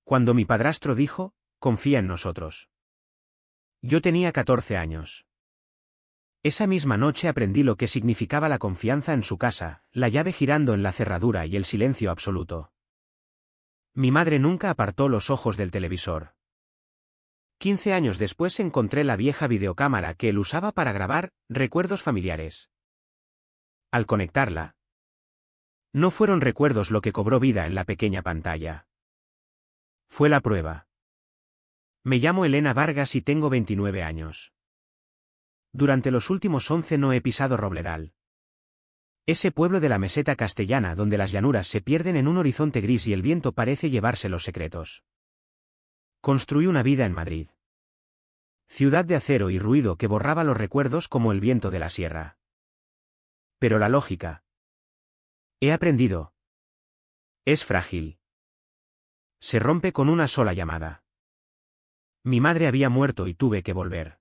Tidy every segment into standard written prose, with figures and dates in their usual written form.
Cuando mi padrastro dijo, confía en nosotros. Yo tenía 14 años. Esa misma noche aprendí lo que significaba la confianza en su casa, la llave girando en la cerradura y el silencio absoluto. Mi madre nunca apartó los ojos del televisor. 15 años después encontré la vieja videocámara que él usaba para grabar recuerdos familiares. Al conectarla, no fueron recuerdos lo que cobró vida en la pequeña pantalla. Fue la prueba. Me llamo Elena Vargas y tengo 29 años. Durante los últimos 11 no he pisado Robledal. Ese pueblo de la meseta castellana donde las llanuras se pierden en un horizonte gris y el viento parece llevarse los secretos. Construí una vida en Madrid. Ciudad de acero y ruido que borraba los recuerdos como el viento de la sierra. Pero la lógica. He aprendido. Es frágil. Se rompe con una sola llamada. Mi madre había muerto y tuve que volver.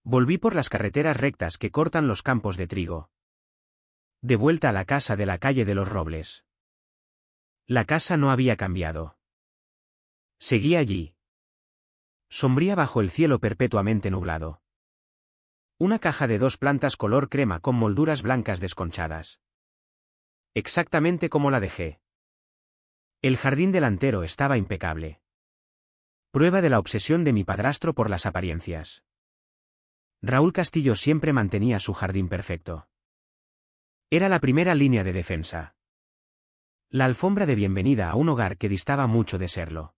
Volví por las carreteras rectas que cortan los campos de trigo. De vuelta a la casa de la calle de los Robles. La casa no había cambiado. Seguía allí. Sombría bajo el cielo perpetuamente nublado. Una caja de 2 plantas color crema con molduras blancas desconchadas. Exactamente como la dejé. El jardín delantero estaba impecable. Prueba de la obsesión de mi padrastro por las apariencias. Raúl Castillo siempre mantenía su jardín perfecto. Era la primera línea de defensa. La alfombra de bienvenida a un hogar que distaba mucho de serlo.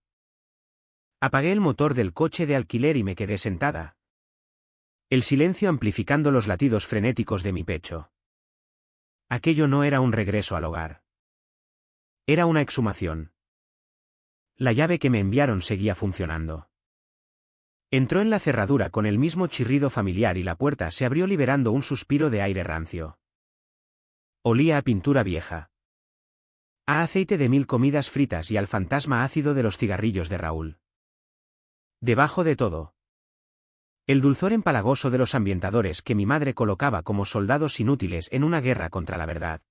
Apagué el motor del coche de alquiler y me quedé sentada. El silencio amplificando los latidos frenéticos de mi pecho. Aquello no era un regreso al hogar. Era una exhumación. La llave que me enviaron seguía funcionando. Entró en la cerradura con el mismo chirrido familiar y la puerta se abrió liberando un suspiro de aire rancio. Olía a pintura vieja. A aceite de 1000 comidas fritas y al fantasma ácido de los cigarrillos de Raúl. Debajo de todo, el dulzor empalagoso de los ambientadores que mi madre colocaba como soldados inútiles en una guerra contra la verdad.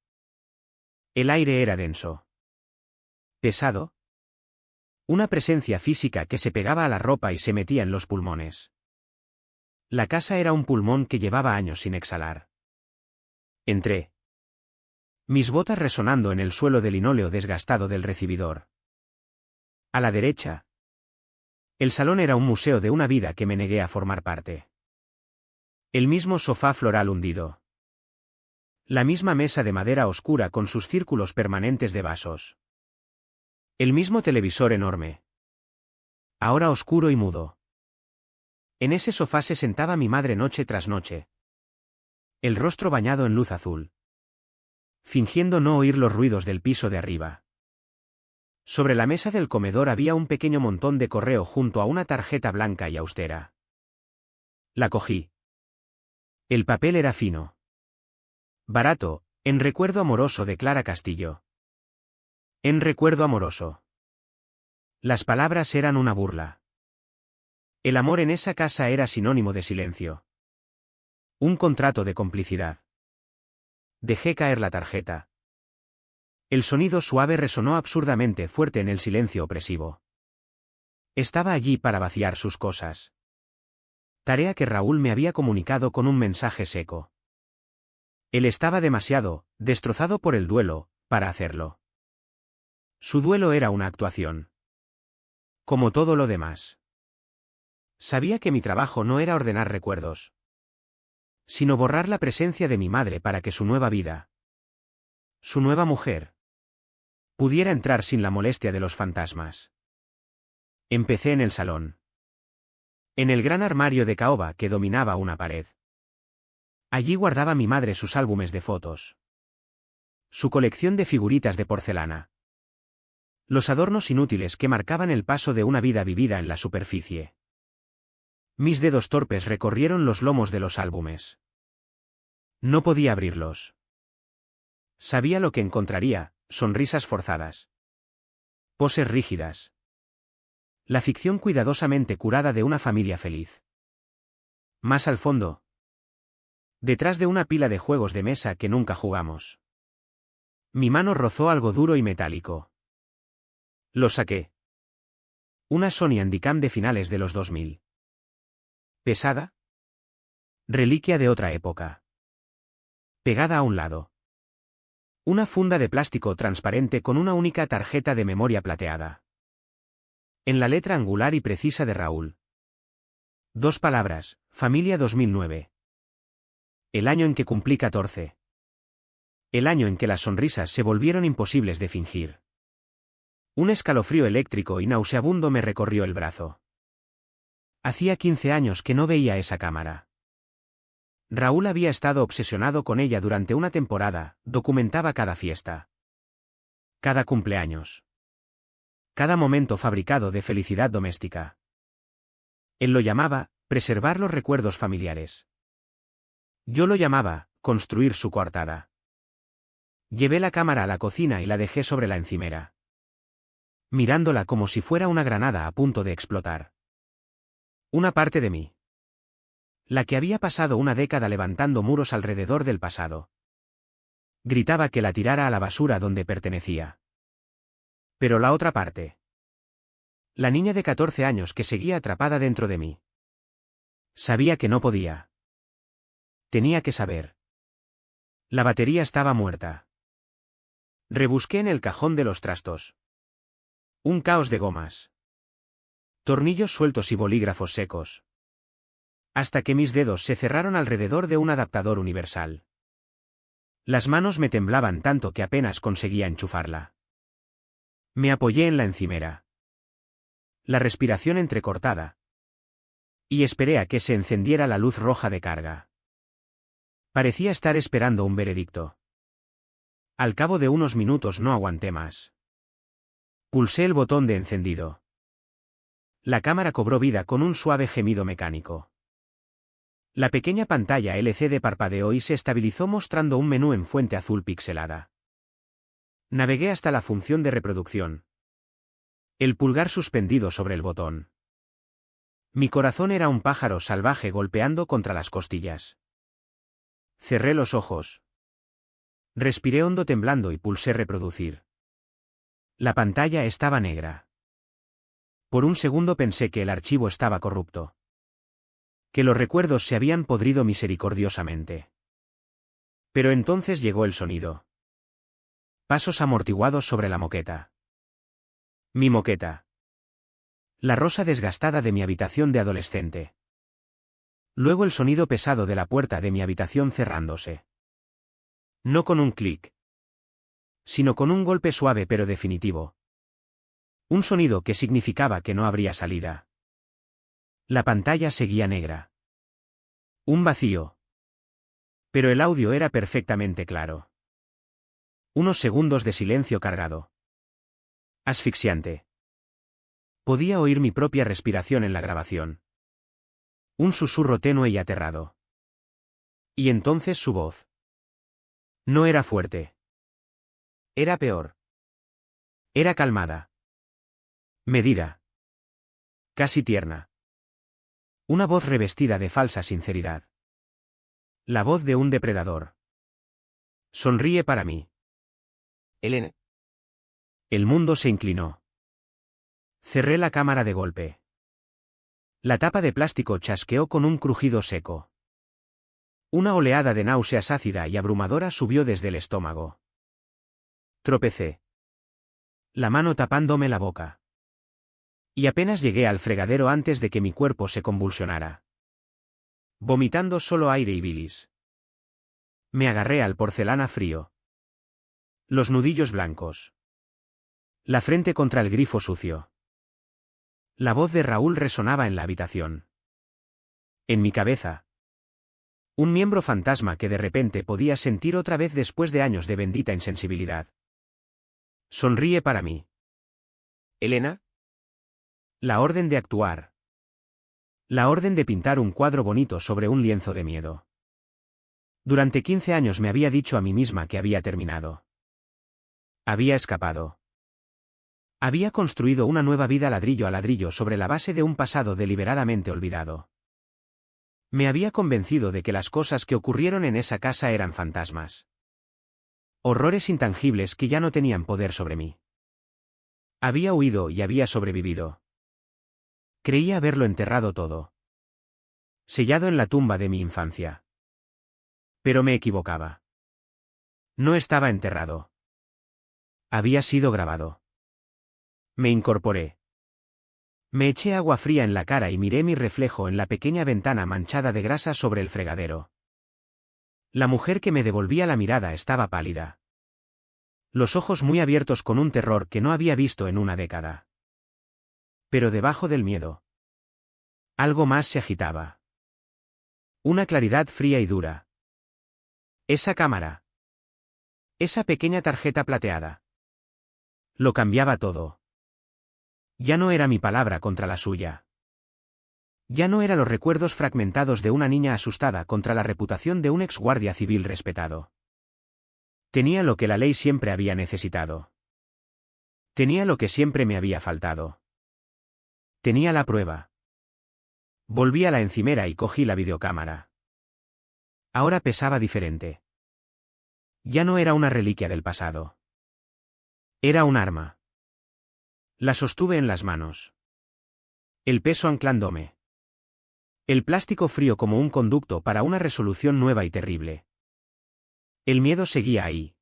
El aire era denso. Pesado. Una presencia física que se pegaba a la ropa y se metía en los pulmones. La casa era un pulmón que llevaba años sin exhalar. Entré. Mis botas resonando en el suelo de linóleo desgastado del recibidor. A la derecha. El salón era un museo de una vida que me negué a formar parte. El mismo sofá floral hundido. La misma mesa de madera oscura con sus círculos permanentes de vasos. El mismo televisor enorme. Ahora oscuro y mudo. En ese sofá se sentaba mi madre noche tras noche. El rostro bañado en luz azul. Fingiendo no oír los ruidos del piso de arriba. Sobre la mesa del comedor había un pequeño montón de correo junto a una tarjeta blanca y austera. La cogí. El papel era fino. Barato, en recuerdo amoroso de Clara Castillo. En recuerdo amoroso. Las palabras eran una burla. El amor en esa casa era sinónimo de silencio. Un contrato de complicidad. Dejé caer la tarjeta. El sonido suave resonó absurdamente fuerte en el silencio opresivo. Estaba allí para vaciar sus cosas. Tarea que Raúl me había comunicado con un mensaje seco. Él estaba demasiado, destrozado por el duelo, para hacerlo. Su duelo era una actuación. Como todo lo demás. Sabía que mi trabajo no era ordenar recuerdos, sino borrar la presencia de mi madre para que su nueva vida, su nueva mujer, pudiera entrar sin la molestia de los fantasmas. Empecé en el salón. En el gran armario de caoba que dominaba una pared. Allí guardaba mi madre sus álbumes de fotos. Su colección de figuritas de porcelana. Los adornos inútiles que marcaban el paso de una vida vivida en la superficie. Mis dedos torpes recorrieron los lomos de los álbumes. No podía abrirlos. Sabía lo que encontraría, sonrisas forzadas. Poses rígidas. La ficción cuidadosamente curada de una familia feliz. Más al fondo. Detrás de una pila de juegos de mesa que nunca jugamos. Mi mano rozó algo duro y metálico. Lo saqué. Una Sony Handycam de finales de los 2000. Pesada. Reliquia de otra época. Pegada a un lado. Una funda de plástico transparente con una única tarjeta de memoria plateada. En la letra angular y precisa de Raúl. 2 palabras, familia 2009. El año en que cumplí 14. El año en que las sonrisas se volvieron imposibles de fingir. Un escalofrío eléctrico y nauseabundo me recorrió el brazo. Hacía 15 años que no veía esa cámara. Raúl había estado obsesionado con ella durante una temporada, documentaba cada fiesta. Cada cumpleaños. Cada momento fabricado de felicidad doméstica. Él lo llamaba, preservar los recuerdos familiares. Yo lo llamaba, construir su coartada. Llevé la cámara a la cocina y la dejé sobre la encimera. Mirándola como si fuera una granada a punto de explotar. Una parte de mí. La que había pasado una década levantando muros alrededor del pasado. Gritaba que la tirara a la basura donde pertenecía. Pero la otra parte. La niña de 14 años que seguía atrapada dentro de mí. Sabía que no podía. Tenía que saber. La batería estaba muerta. Rebusqué en el cajón de los trastos. Un caos de gomas. Tornillos sueltos y bolígrafos secos. Hasta que mis dedos se cerraron alrededor de un adaptador universal. Las manos me temblaban tanto que apenas conseguía enchufarla. Me apoyé en la encimera. La respiración entrecortada. Y esperé a que se encendiera la luz roja de carga. Parecía estar esperando un veredicto. Al cabo de unos minutos no aguanté más. Pulsé el botón de encendido. La cámara cobró vida con un suave gemido mecánico. La pequeña pantalla LCD parpadeó y se estabilizó mostrando un menú en fuente azul pixelada. Navegué hasta la función de reproducción. El pulgar suspendido sobre el botón. Mi corazón era un pájaro salvaje golpeando contra las costillas. Cerré los ojos. Respiré hondo temblando y pulsé reproducir. La pantalla estaba negra. Por un segundo pensé que el archivo estaba corrupto. Que los recuerdos se habían podrido misericordiosamente. Pero entonces llegó el sonido. Pasos amortiguados sobre la moqueta. Mi moqueta. La rosa desgastada de mi habitación de adolescente. Luego el sonido pesado de la puerta de mi habitación cerrándose. No con un clic. Sino con un golpe suave pero definitivo. Un sonido que significaba que no habría salida. La pantalla seguía negra. Un vacío. Pero el audio era perfectamente claro. Unos segundos de silencio cargado. Asfixiante. Podía oír mi propia respiración en la grabación. Un susurro tenue y aterrado. Y entonces su voz. No era fuerte. Era peor. Era calmada. Medida. Casi tierna. Una voz revestida de falsa sinceridad. La voz de un depredador. Sonríe para mí. Elena. El mundo se inclinó. Cerré la cámara de golpe. La tapa de plástico chasqueó con un crujido seco. Una oleada de náuseas ácida y abrumadora subió desde el estómago. Tropecé. La mano tapándome la boca. Y apenas llegué al fregadero antes de que mi cuerpo se convulsionara. Vomitando solo aire y bilis. Me agarré al porcelana frío. Los nudillos blancos. La frente contra el grifo sucio. La voz de Raúl resonaba en la habitación. En mi cabeza. Un miembro fantasma que de repente podía sentir otra vez después de años de bendita insensibilidad. Sonríe para mí. ¿Elena? La orden de actuar. La orden de pintar un cuadro bonito sobre un lienzo de miedo. Durante 15 años me había dicho a mí misma que había terminado. Había escapado. Había construido una nueva vida ladrillo a ladrillo sobre la base de un pasado deliberadamente olvidado. Me había convencido de que las cosas que ocurrieron en esa casa eran fantasmas. Horrores intangibles que ya no tenían poder sobre mí. Había huido y había sobrevivido. Creía haberlo enterrado todo. Sellado en la tumba de mi infancia. Pero me equivocaba. No estaba enterrado. Había sido grabado. Me incorporé. Me eché agua fría en la cara y miré mi reflejo en la pequeña ventana manchada de grasa sobre el fregadero. La mujer que me devolvía la mirada estaba pálida. Los ojos muy abiertos con un terror que no había visto en una década. Pero debajo del miedo, algo más se agitaba. Una claridad fría y dura. Esa cámara. Esa pequeña tarjeta plateada. Lo cambiaba todo. Ya no era mi palabra contra la suya. Ya no eran los recuerdos fragmentados de una niña asustada contra la reputación de un ex guardia civil respetado. Tenía lo que la ley siempre había necesitado. Tenía lo que siempre me había faltado. Tenía la prueba. Volví a la encimera y cogí la videocámara. Ahora pesaba diferente. Ya no era una reliquia del pasado. Era un arma. La sostuve en las manos. El peso anclándome. El plástico frío como un conducto para una resolución nueva y terrible. El miedo seguía ahí.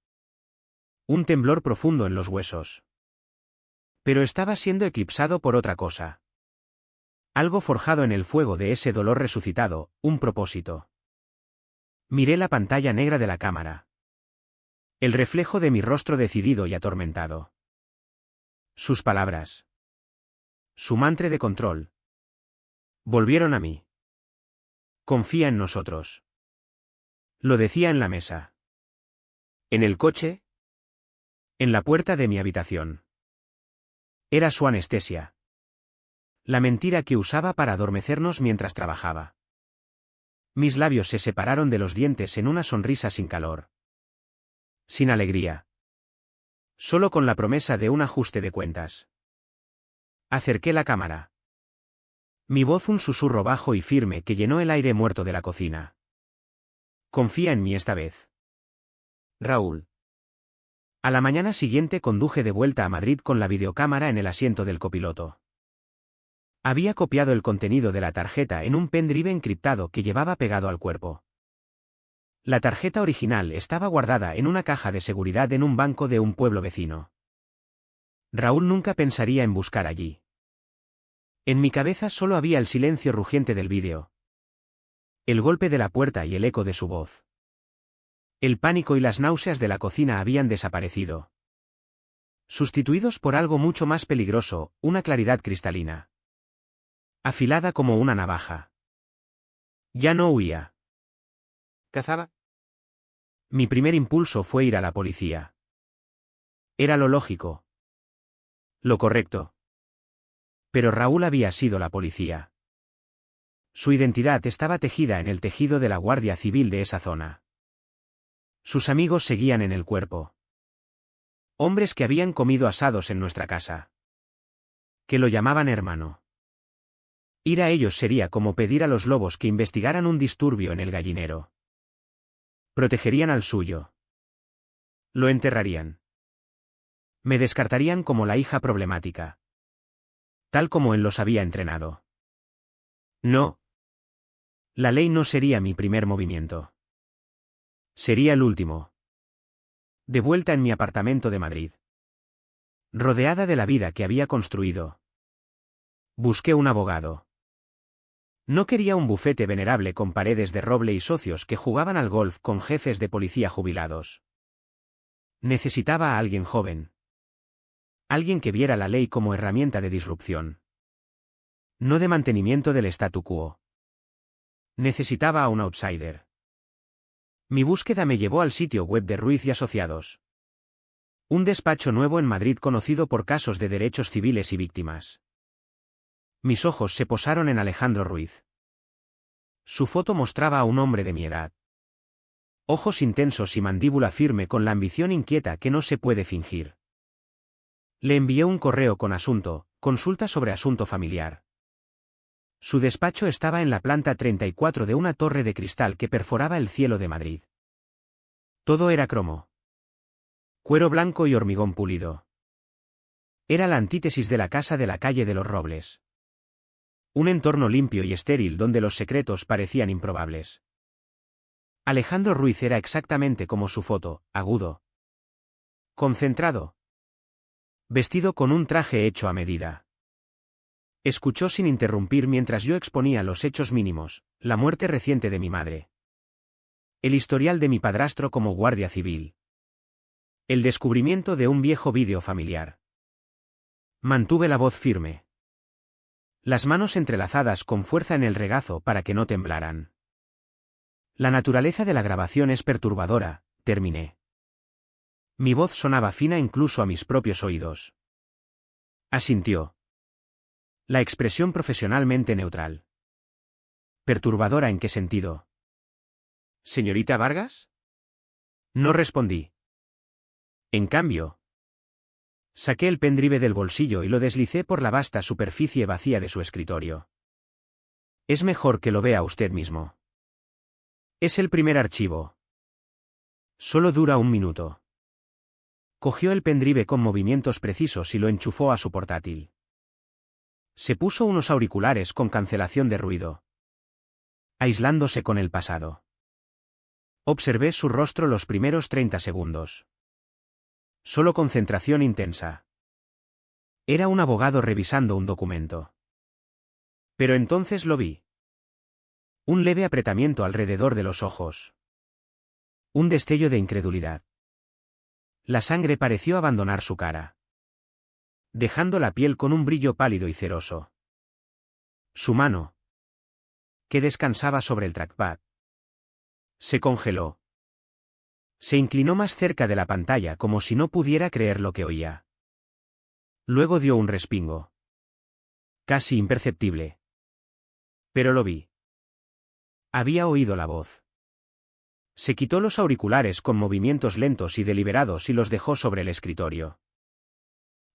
Un temblor profundo en los huesos. Pero estaba siendo eclipsado por otra cosa. Algo forjado en el fuego de ese dolor resucitado, un propósito. Miré la pantalla negra de la cámara. El reflejo de mi rostro decidido y atormentado. Sus palabras. Su mantra de control. Volvieron a mí. Confía en nosotros. Lo decía en la mesa. En el coche. En la puerta de mi habitación. Era su anestesia. La mentira que usaba para adormecernos mientras trabajaba. Mis labios se separaron de los dientes en una sonrisa sin calor. Sin alegría. Solo con la promesa de un ajuste de cuentas. Acerqué la cámara. Mi voz un susurro bajo y firme que llenó el aire muerto de la cocina. Confía en mí esta vez. Raúl. A la mañana siguiente conduje de vuelta a Madrid con la videocámara en el asiento del copiloto. Había copiado el contenido de la tarjeta en un pendrive encriptado que llevaba pegado al cuerpo. La tarjeta original estaba guardada en una caja de seguridad en un banco de un pueblo vecino. Raúl nunca pensaría en buscar allí. En mi cabeza solo había el silencio rugiente del vídeo. El golpe de la puerta y el eco de su voz. El pánico y las náuseas de la cocina habían desaparecido. Sustituidos por algo mucho más peligroso, una claridad cristalina. Afilada como una navaja. Ya no huía. ¿Cazaba? Mi primer impulso fue ir a la policía. Era lo lógico. Lo correcto. Pero Raúl había sido la policía. Su identidad estaba tejida en el tejido de la Guardia Civil de esa zona. Sus amigos seguían en el cuerpo. Hombres que habían comido asados en nuestra casa. Que lo llamaban hermano. Ir a ellos sería como pedir a los lobos que investigaran un disturbio en el gallinero. Protegerían al suyo. Lo enterrarían. Me descartarían como la hija problemática. Tal como él los había entrenado. No. La ley no sería mi primer movimiento. Sería el último. De vuelta en mi apartamento de Madrid. Rodeada de la vida que había construido. Busqué un abogado. No quería un bufete venerable con paredes de roble y socios que jugaban al golf con jefes de policía jubilados. Necesitaba a alguien joven. Alguien que viera la ley como herramienta de disrupción. No de mantenimiento del statu quo. Necesitaba a un outsider. Mi búsqueda me llevó al sitio web de Ruiz y Asociados. Un despacho nuevo en Madrid conocido por casos de derechos civiles y víctimas. Mis ojos se posaron en Alejandro Ruiz. Su foto mostraba a un hombre de mi edad. Ojos intensos y mandíbula firme con la ambición inquieta que no se puede fingir. Le envié un correo con asunto, consulta sobre asunto familiar. Su despacho estaba en la planta 34 de una torre de cristal que perforaba el cielo de Madrid. Todo era cromo. Cuero blanco y hormigón pulido. Era la antítesis de la casa de la calle de los Robles. Un entorno limpio y estéril donde los secretos parecían improbables. Alejandro Ruiz era exactamente como su foto, agudo. Concentrado. Vestido con un traje hecho a medida. Escuchó sin interrumpir mientras yo exponía los hechos mínimos, la muerte reciente de mi madre. El historial de mi padrastro como guardia civil. El descubrimiento de un viejo vídeo familiar. Mantuve la voz firme. Las manos entrelazadas con fuerza en el regazo para que no temblaran. La naturaleza de la grabación es perturbadora, terminé. Mi voz sonaba fina incluso a mis propios oídos. Asintió. La expresión profesionalmente neutral. ¿Perturbadora en qué sentido? ¿Señorita Vargas? No respondí. En cambio, saqué el pendrive del bolsillo y lo deslicé por la vasta superficie vacía de su escritorio. Es mejor que lo vea usted mismo. Es el primer archivo. Solo dura 1 minuto. Cogió el pendrive con movimientos precisos y lo enchufó a su portátil. Se puso unos auriculares con cancelación de ruido. Aislándose con el pasado. Observé su rostro los primeros 30 segundos. Solo concentración intensa. Era un abogado revisando un documento. Pero entonces lo vi. Un leve apretamiento alrededor de los ojos. Un destello de incredulidad. La sangre pareció abandonar su cara, dejando la piel con un brillo pálido y ceroso. Su mano, que descansaba sobre el trackpad, se congeló. Se inclinó más cerca de la pantalla como si no pudiera creer lo que oía. Luego dio un respingo. Casi imperceptible. Pero lo vi. Había oído la voz. Se quitó los auriculares con movimientos lentos y deliberados y los dejó sobre el escritorio.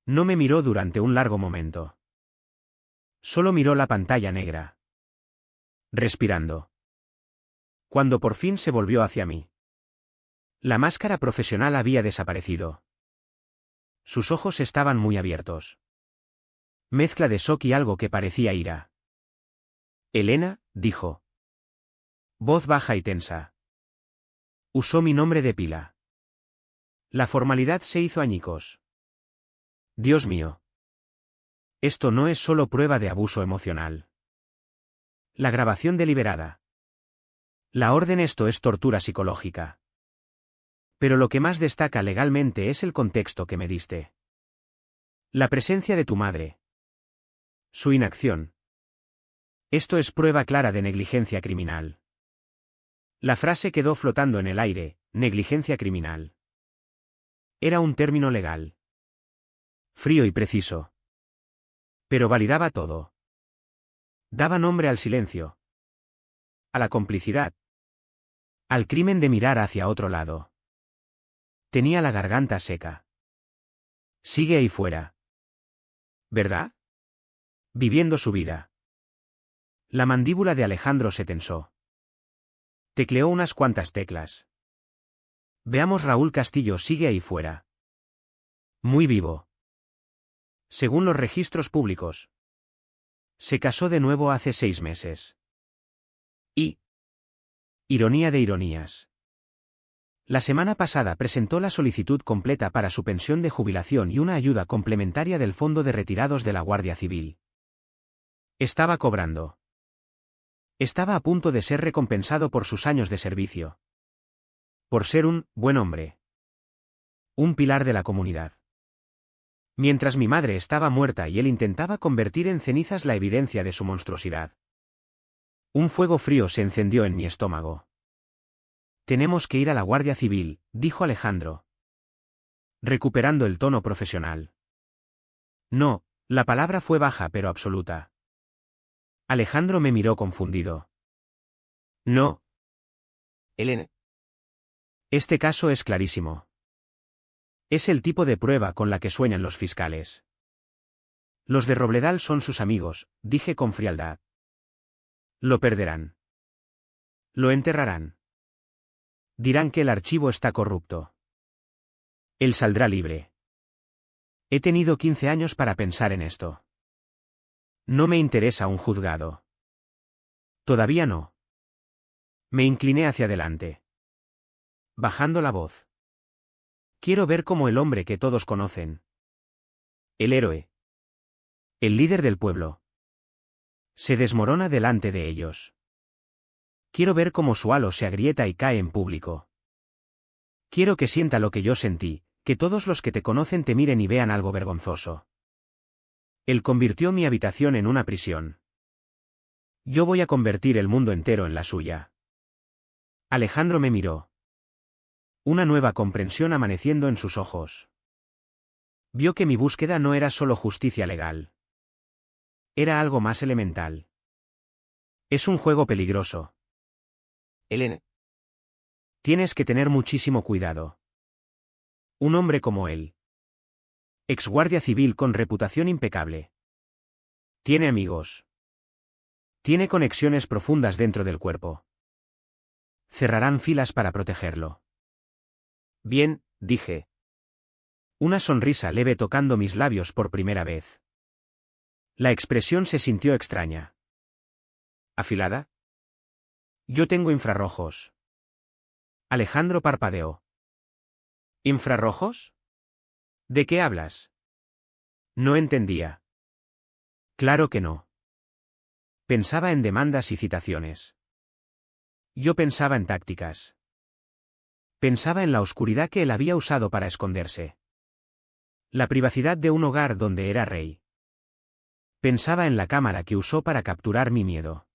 No me miró durante un largo momento. Solo miró la pantalla negra. Respirando. Cuando por fin se volvió hacia mí. La máscara profesional había desaparecido. Sus ojos estaban muy abiertos. Mezcla de shock y algo que parecía ira. Elena, dijo. Voz baja y tensa. Usó mi nombre de pila. La formalidad se hizo añicos. Dios mío. Esto no es solo prueba de abuso emocional. La grabación deliberada. La orden, esto es tortura psicológica. Pero lo que más destaca legalmente es el contexto que me diste. La presencia de tu madre. Su inacción. Esto es prueba clara de negligencia criminal. La frase quedó flotando en el aire, negligencia criminal. Era un término legal. Frío y preciso. Pero validaba todo. Daba nombre al silencio. A la complicidad. Al crimen de mirar hacia otro lado. Tenía la garganta seca. Sigue ahí fuera. ¿Verdad? Viviendo su vida. La mandíbula de Alejandro se tensó. Tecleó unas cuantas teclas. Veamos, Raúl Castillo sigue ahí fuera. Muy vivo. Según los registros públicos. Se casó de nuevo hace 6 meses. Y... ironía de ironías. La semana pasada presentó la solicitud completa para su pensión de jubilación y una ayuda complementaria del Fondo de Retirados de la Guardia Civil. Estaba cobrando. Estaba a punto de ser recompensado por sus años de servicio. Por ser un buen hombre. Un pilar de la comunidad. Mientras mi madre estaba muerta y él intentaba convertir en cenizas la evidencia de su monstruosidad. Un fuego frío se encendió en mi estómago. Tenemos que ir a la Guardia Civil, dijo Alejandro. Recuperando el tono profesional. No, la palabra fue baja pero absoluta. Alejandro me miró confundido. No. Elena. Este caso es clarísimo. Es el tipo de prueba con la que sueñan los fiscales. Los de Robledal son sus amigos, dije con frialdad. Lo perderán. Lo enterrarán. Dirán que el archivo está corrupto. Él saldrá libre. He tenido 15 años para pensar en esto. No me interesa un juzgado. Todavía no. Me incliné hacia adelante, bajando la voz. Quiero ver cómo el hombre que todos conocen. El héroe. El líder del pueblo. Se desmorona delante de ellos. Quiero ver cómo su halo se agrieta y cae en público. Quiero que sienta lo que yo sentí, que todos los que te conocen te miren y vean algo vergonzoso. Él convirtió mi habitación en una prisión. Yo voy a convertir el mundo entero en la suya. Alejandro me miró. Una nueva comprensión amaneciendo en sus ojos. Vio que mi búsqueda no era solo justicia legal. Era algo más elemental. Es un juego peligroso. Ellen. Tienes que tener muchísimo cuidado. Un hombre como él. Exguardia civil con reputación impecable. Tiene amigos. Tiene conexiones profundas dentro del cuerpo. Cerrarán filas para protegerlo. Bien, dije. Una sonrisa leve tocando mis labios por primera vez. La expresión se sintió extraña. ¿Afilada? Yo tengo infrarrojos. Alejandro parpadeó. ¿Infrarrojos? ¿De qué hablas? No entendía. Claro que no. Pensaba en demandas y citaciones. Yo pensaba en tácticas. Pensaba en la oscuridad que él había usado para esconderse. La privacidad de un hogar donde era rey. Pensaba en la cámara que usó para capturar mi miedo.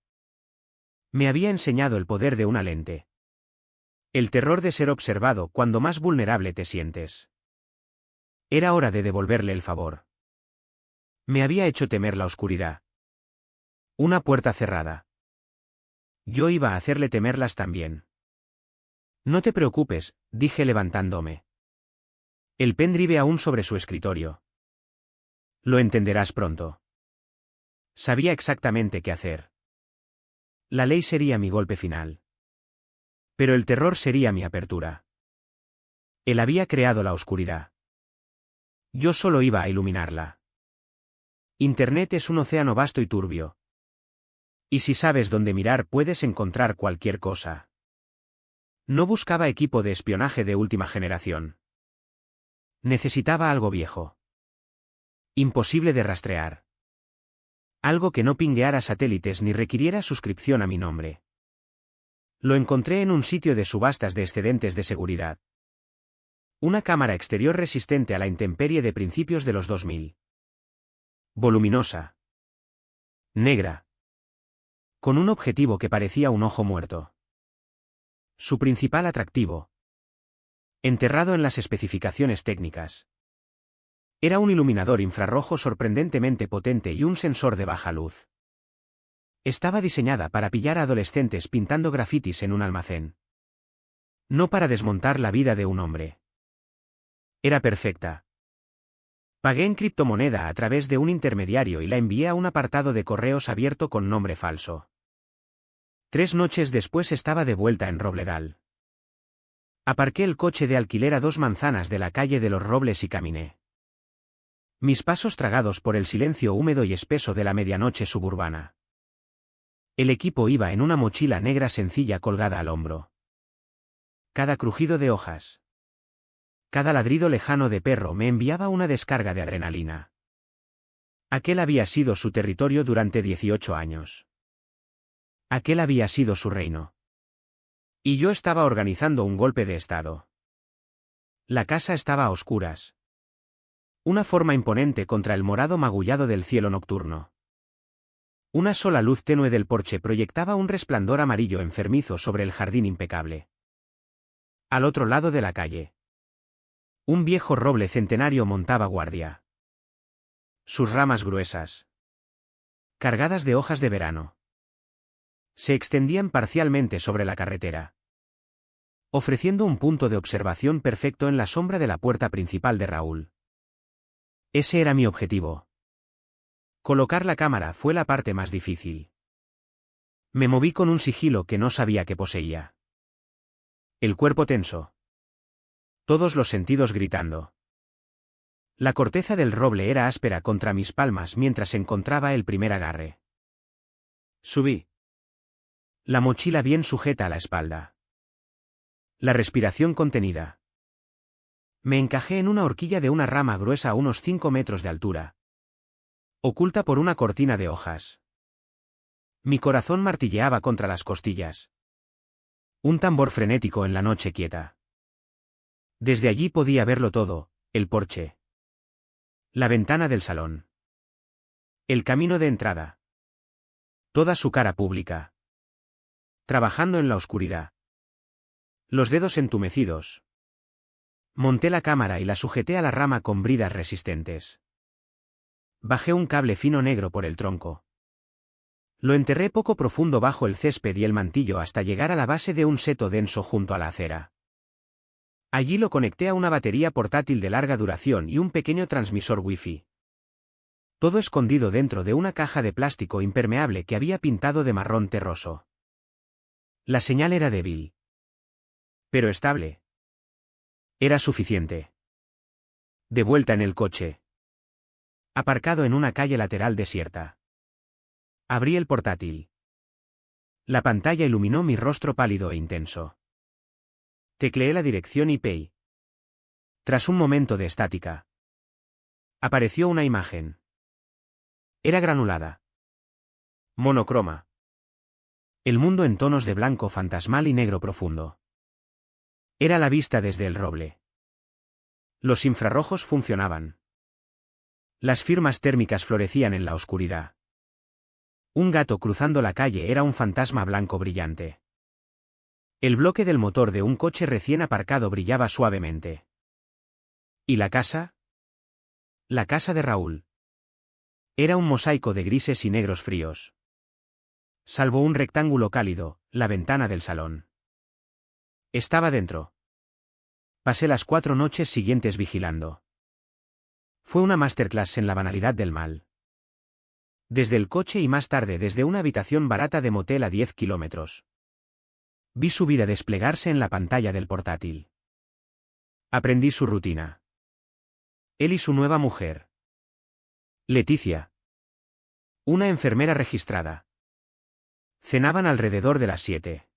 Me había enseñado el poder de una lente. El terror de ser observado cuando más vulnerable te sientes. Era hora de devolverle el favor. Me había hecho temer la oscuridad. Una puerta cerrada. Yo iba a hacerle temerlas también. No te preocupes, dije levantándome. El pendrive aún sobre su escritorio. Lo entenderás pronto. Sabía exactamente qué hacer. La ley sería mi golpe final. Pero el terror sería mi apertura. Él había creado la oscuridad. Yo solo iba a iluminarla. Internet es un océano vasto y turbio. Y si sabes dónde mirar puedes encontrar cualquier cosa. No buscaba equipo de espionaje de última generación. Necesitaba algo viejo. Imposible de rastrear. Algo que no pingueara satélites ni requiriera suscripción a mi nombre. Lo encontré en un sitio de subastas de excedentes de seguridad. Una cámara exterior resistente a la intemperie de principios de los 2000. Voluminosa. Negra. Con un objetivo que parecía un ojo muerto. Su principal atractivo. Enterrado en las especificaciones técnicas. Era un iluminador infrarrojo sorprendentemente potente y un sensor de baja luz. Estaba diseñada para pillar a adolescentes pintando grafitis en un almacén. No para desmontar la vida de un hombre. Era perfecta. Pagué en criptomoneda a través de un intermediario y la envié a un apartado de correos abierto con nombre falso. 3 noches después estaba de vuelta en Robledal. Aparqué el coche de alquiler a 2 manzanas de la calle de los Robles y caminé. Mis pasos tragados por el silencio húmedo y espeso de la medianoche suburbana. El equipo iba en una mochila negra sencilla colgada al hombro. Cada crujido de hojas. Cada ladrido lejano de perro me enviaba una descarga de adrenalina. Aquel había sido su territorio durante 18 años. Aquel había sido su reino. Y yo estaba organizando un golpe de estado. La casa estaba a oscuras. Una forma imponente contra el morado magullado del cielo nocturno. Una sola luz tenue del porche proyectaba un resplandor amarillo enfermizo sobre el jardín impecable. Al otro lado de la calle. Un viejo roble centenario montaba guardia. Sus ramas gruesas. Cargadas de hojas de verano. Se extendían parcialmente sobre la carretera. Ofreciendo un punto de observación perfecto en la sombra de la puerta principal de Raúl. Ese era mi objetivo. Colocar la cámara fue la parte más difícil. Me moví con un sigilo que no sabía que poseía. El cuerpo tenso. Todos los sentidos gritando. La corteza del roble era áspera contra mis palmas mientras encontraba el primer agarre. Subí. La mochila bien sujeta a la espalda. La respiración contenida. Me encajé en una horquilla de una rama gruesa a unos 5 metros de altura, oculta por una cortina de hojas. Mi corazón martilleaba contra las costillas. Un tambor frenético en la noche quieta. Desde allí podía verlo todo, el porche, la ventana del salón, el camino de entrada. Toda su cara pública. Trabajando en la oscuridad. Los dedos entumecidos. Monté la cámara y la sujeté a la rama con bridas resistentes. Bajé un cable fino negro por el tronco. Lo enterré poco profundo bajo el césped y el mantillo hasta llegar a la base de un seto denso junto a la acera. Allí lo conecté a una batería portátil de larga duración y un pequeño transmisor Wi-Fi. Todo escondido dentro de una caja de plástico impermeable que había pintado de marrón terroso. La señal era débil, pero estable. Era suficiente. De vuelta en el coche. Aparcado en una calle lateral desierta. Abrí el portátil. La pantalla iluminó mi rostro pálido e intenso. Tecleé la dirección IP. Tras un momento de estática, apareció una imagen. Era granulada. Monocroma. El mundo en tonos de blanco fantasmal y negro profundo. Era la vista desde el roble. Los infrarrojos funcionaban. Las firmas térmicas florecían en la oscuridad. Un gato cruzando la calle era un fantasma blanco brillante. El bloque del motor de un coche recién aparcado brillaba suavemente. ¿Y la casa? La casa de Raúl. Era un mosaico de grises y negros fríos. Salvo un rectángulo cálido, la ventana del salón. Estaba dentro. Pasé las 4 noches siguientes vigilando. Fue una masterclass en la banalidad del mal. Desde el coche y más tarde desde una habitación barata de motel a 10 kilómetros. Vi su vida desplegarse en la pantalla del portátil. Aprendí su rutina. Él y su nueva mujer. Leticia. Una enfermera registrada. Cenaban alrededor de las 7.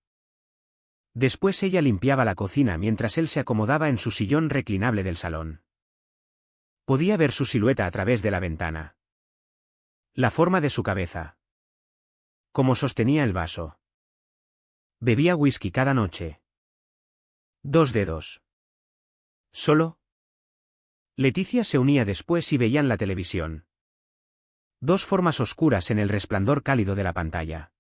Después ella limpiaba la cocina mientras él se acomodaba en su sillón reclinable del salón. Podía ver su silueta a través de la ventana. La forma de su cabeza. Cómo sostenía el vaso. Bebía whisky cada noche. 2 dedos. ¿Solo? Leticia se unía después y veían la televisión. 2 formas oscuras en el resplandor cálido de la pantalla.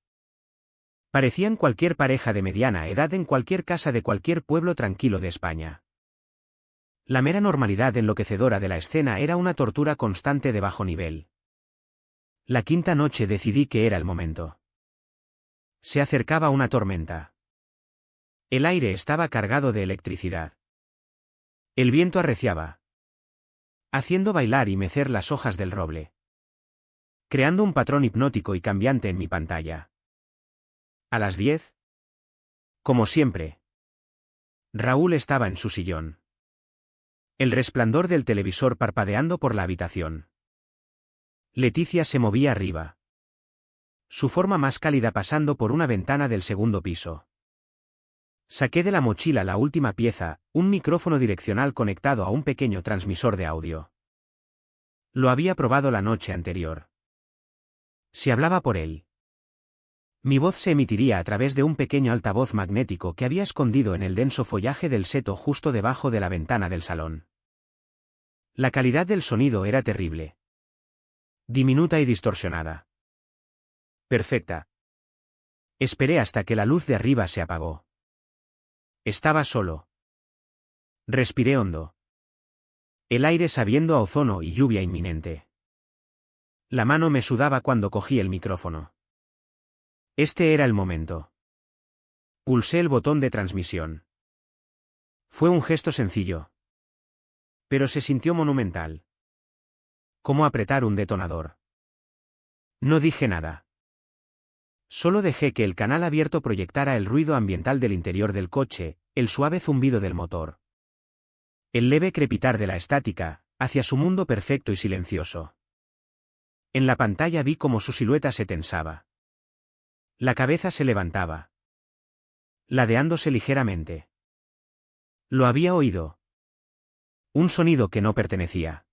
Parecían cualquier pareja de mediana edad en cualquier casa de cualquier pueblo tranquilo de España. La mera normalidad enloquecedora de la escena era una tortura constante de bajo nivel. La 5ª noche decidí que era el momento. Se acercaba una tormenta. El aire estaba cargado de electricidad. El viento arreciaba, haciendo bailar y mecer las hojas del roble, creando un patrón hipnótico y cambiante en mi pantalla. A las 10. Como siempre. Raúl estaba en su sillón. El resplandor del televisor parpadeando por la habitación. Leticia se movía arriba. Su forma más cálida pasando por una ventana del 2º piso. Saqué de la mochila la última pieza, un micrófono direccional conectado a un pequeño transmisor de audio. Lo había probado la noche anterior. Se hablaba por él. Mi voz se emitiría a través de un pequeño altavoz magnético que había escondido en el denso follaje del seto justo debajo de la ventana del salón. La calidad del sonido era terrible. Diminuta y distorsionada. Perfecta. Esperé hasta que la luz de arriba se apagó. Estaba solo. Respiré hondo. El aire sabiendo a ozono y lluvia inminente. La mano me sudaba cuando cogí el micrófono. Este era el momento. Pulsé el botón de transmisión. Fue un gesto sencillo. Pero se sintió monumental. Como apretar un detonador. No dije nada. Solo dejé que el canal abierto proyectara el ruido ambiental del interior del coche, el suave zumbido del motor. El leve crepitar de la estática, hacia su mundo perfecto y silencioso. En la pantalla vi cómo su silueta se tensaba. La cabeza se levantaba, ladeándose ligeramente. Lo había oído. Un sonido que no pertenecía.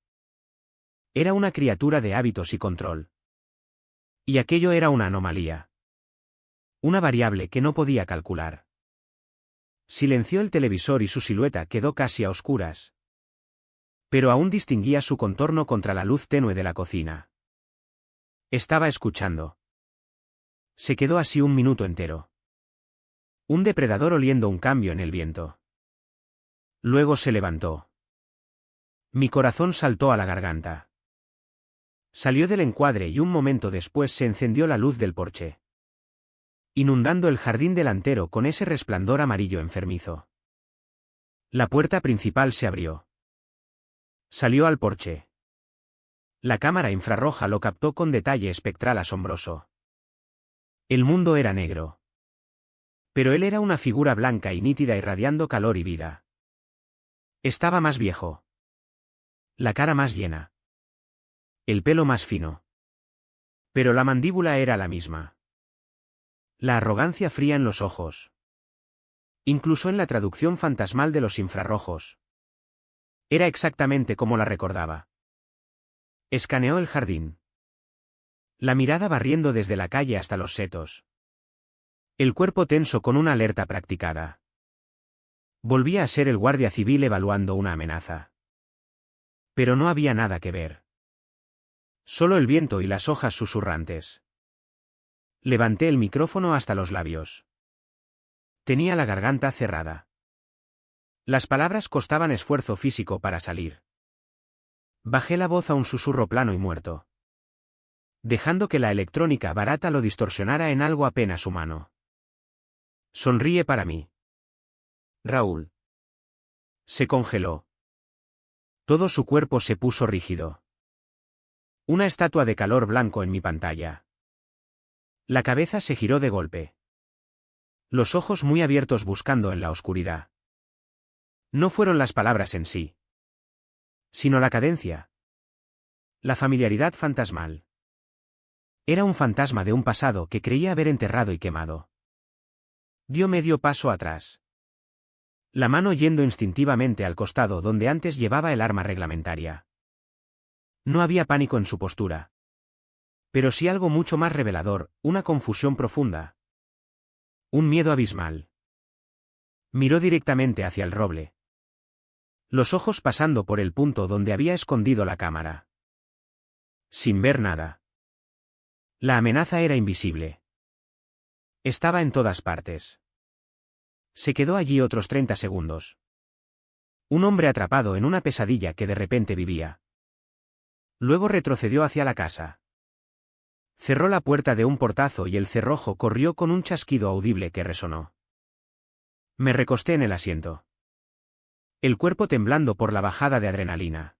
Era una criatura de hábitos y control. Y aquello era una anomalía. Una variable que no podía calcular. Silenció el televisor y su silueta quedó casi a oscuras. Pero aún distinguía su contorno contra la luz tenue de la cocina. Estaba escuchando. Se quedó así un minuto entero. Un depredador oliendo un cambio en el viento. Luego se levantó. Mi corazón saltó a la garganta. Salió del encuadre y un momento después se encendió la luz del porche, inundando el jardín delantero con ese resplandor amarillo enfermizo. La puerta principal se abrió. Salió al porche. La cámara infrarroja lo captó con detalle espectral asombroso. El mundo era negro. Pero él era una figura blanca y nítida irradiando calor y vida. Estaba más viejo. La cara más llena. El pelo más fino. Pero la mandíbula era la misma. La arrogancia fría en los ojos. Incluso en la traducción fantasmal de los infrarrojos. Era exactamente como la recordaba. Escaneó el jardín. La mirada barriendo desde la calle hasta los setos. El cuerpo tenso con una alerta practicada. Volvía a ser el guardia civil evaluando una amenaza. Pero no había nada que ver. Solo el viento y las hojas susurrantes. Levanté el micrófono hasta los labios. Tenía la garganta cerrada. Las palabras costaban esfuerzo físico para salir. Bajé la voz a un susurro plano y muerto, dejando que la electrónica barata lo distorsionara en algo apenas humano. Sonríe para mí, Raúl. Se congeló. Todo su cuerpo se puso rígido. Una estatua de calor blanco en mi pantalla. La cabeza se giró de golpe. Los ojos muy abiertos buscando en la oscuridad. No fueron las palabras en sí, sino la cadencia. La familiaridad fantasmal. Era un fantasma de un pasado que creía haber enterrado y quemado. Dio medio paso atrás. La mano yendo instintivamente al costado donde antes llevaba el arma reglamentaria. No había pánico en su postura. Pero sí algo mucho más revelador, una confusión profunda. Un miedo abismal. Miró directamente hacia el roble. Los ojos pasando por el punto donde había escondido la cámara. Sin ver nada. La amenaza era invisible. Estaba en todas partes. Se quedó allí otros 30 segundos. Un hombre atrapado en una pesadilla que de repente vivía. Luego retrocedió hacia la casa. Cerró la puerta de un portazo y el cerrojo corrió con un chasquido audible que resonó. Me recosté en el asiento. El cuerpo temblando por la bajada de adrenalina.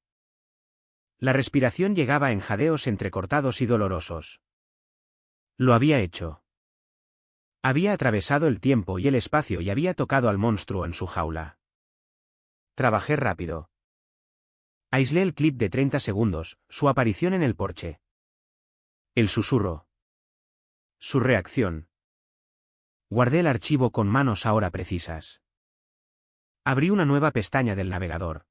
La respiración llegaba en jadeos entrecortados y dolorosos. Lo había hecho. Había atravesado el tiempo y el espacio y había tocado al monstruo en su jaula. Trabajé rápido. Aislé el clip de 30 segundos, su aparición en el porche. El susurro. Su reacción. Guardé el archivo con manos ahora precisas. Abrí una nueva pestaña del navegador.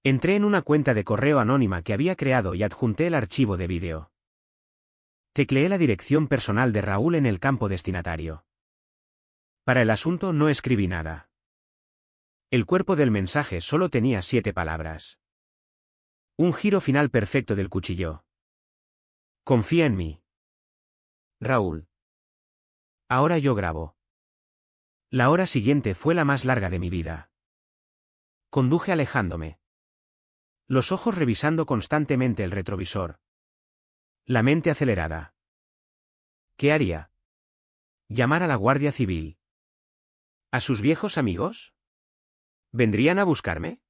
Entré en una cuenta de correo anónima que había creado y adjunté el archivo de vídeo. Tecleé la dirección personal de Raúl en el campo destinatario. Para el asunto no escribí nada. El cuerpo del mensaje solo tenía 7 palabras. Un giro final perfecto del cuchillo. Confía en mí, Raúl. Ahora yo grabo. La hora siguiente fue la más larga de mi vida. Conduje alejándome. Los ojos revisando constantemente el retrovisor. La mente acelerada. ¿Qué haría? ¿Llamar a la Guardia Civil? ¿A sus viejos amigos? ¿Vendrían a buscarme?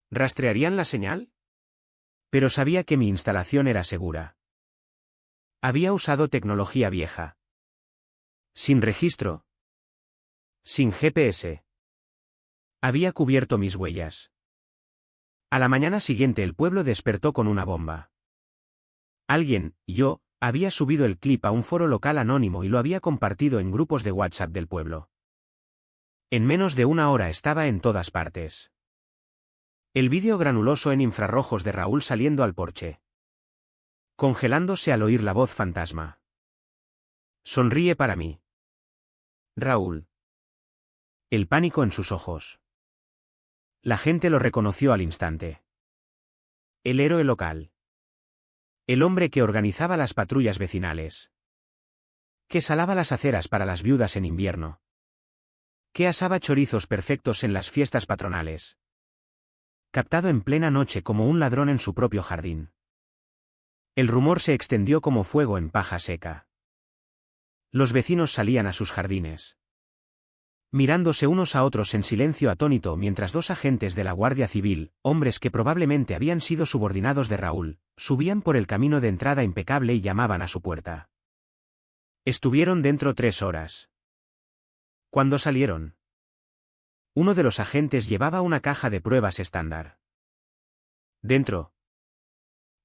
¿Rastrearían la señal? Pero sabía que mi instalación era segura. Había usado tecnología vieja. Sin registro. Sin GPS. Había cubierto mis huellas. A la mañana siguiente el pueblo despertó con una bomba. Alguien, yo, había subido el clip a un foro local anónimo y lo había compartido en grupos de WhatsApp del pueblo. En menos de una hora estaba en todas partes. El vídeo granuloso en infrarrojos de Raúl saliendo al porche. Congelándose al oír la voz fantasma. Sonríe para mí. Raúl. El pánico en sus ojos. La gente lo reconoció al instante. El héroe local. El hombre que organizaba las patrullas vecinales. Que salaba las aceras para las viudas en invierno. Que asaba chorizos perfectos en las fiestas patronales. Captado en plena noche como un ladrón en su propio jardín. El rumor se extendió como fuego en paja seca. Los vecinos salían a sus jardines. Mirándose unos a otros en silencio atónito mientras dos agentes de la Guardia Civil, hombres que probablemente habían sido subordinados de Raúl, subían por el camino de entrada impecable y llamaban a su puerta. Estuvieron dentro 3 horas. ¿Cuándo salieron? Uno de los agentes llevaba una caja de pruebas estándar. Dentro.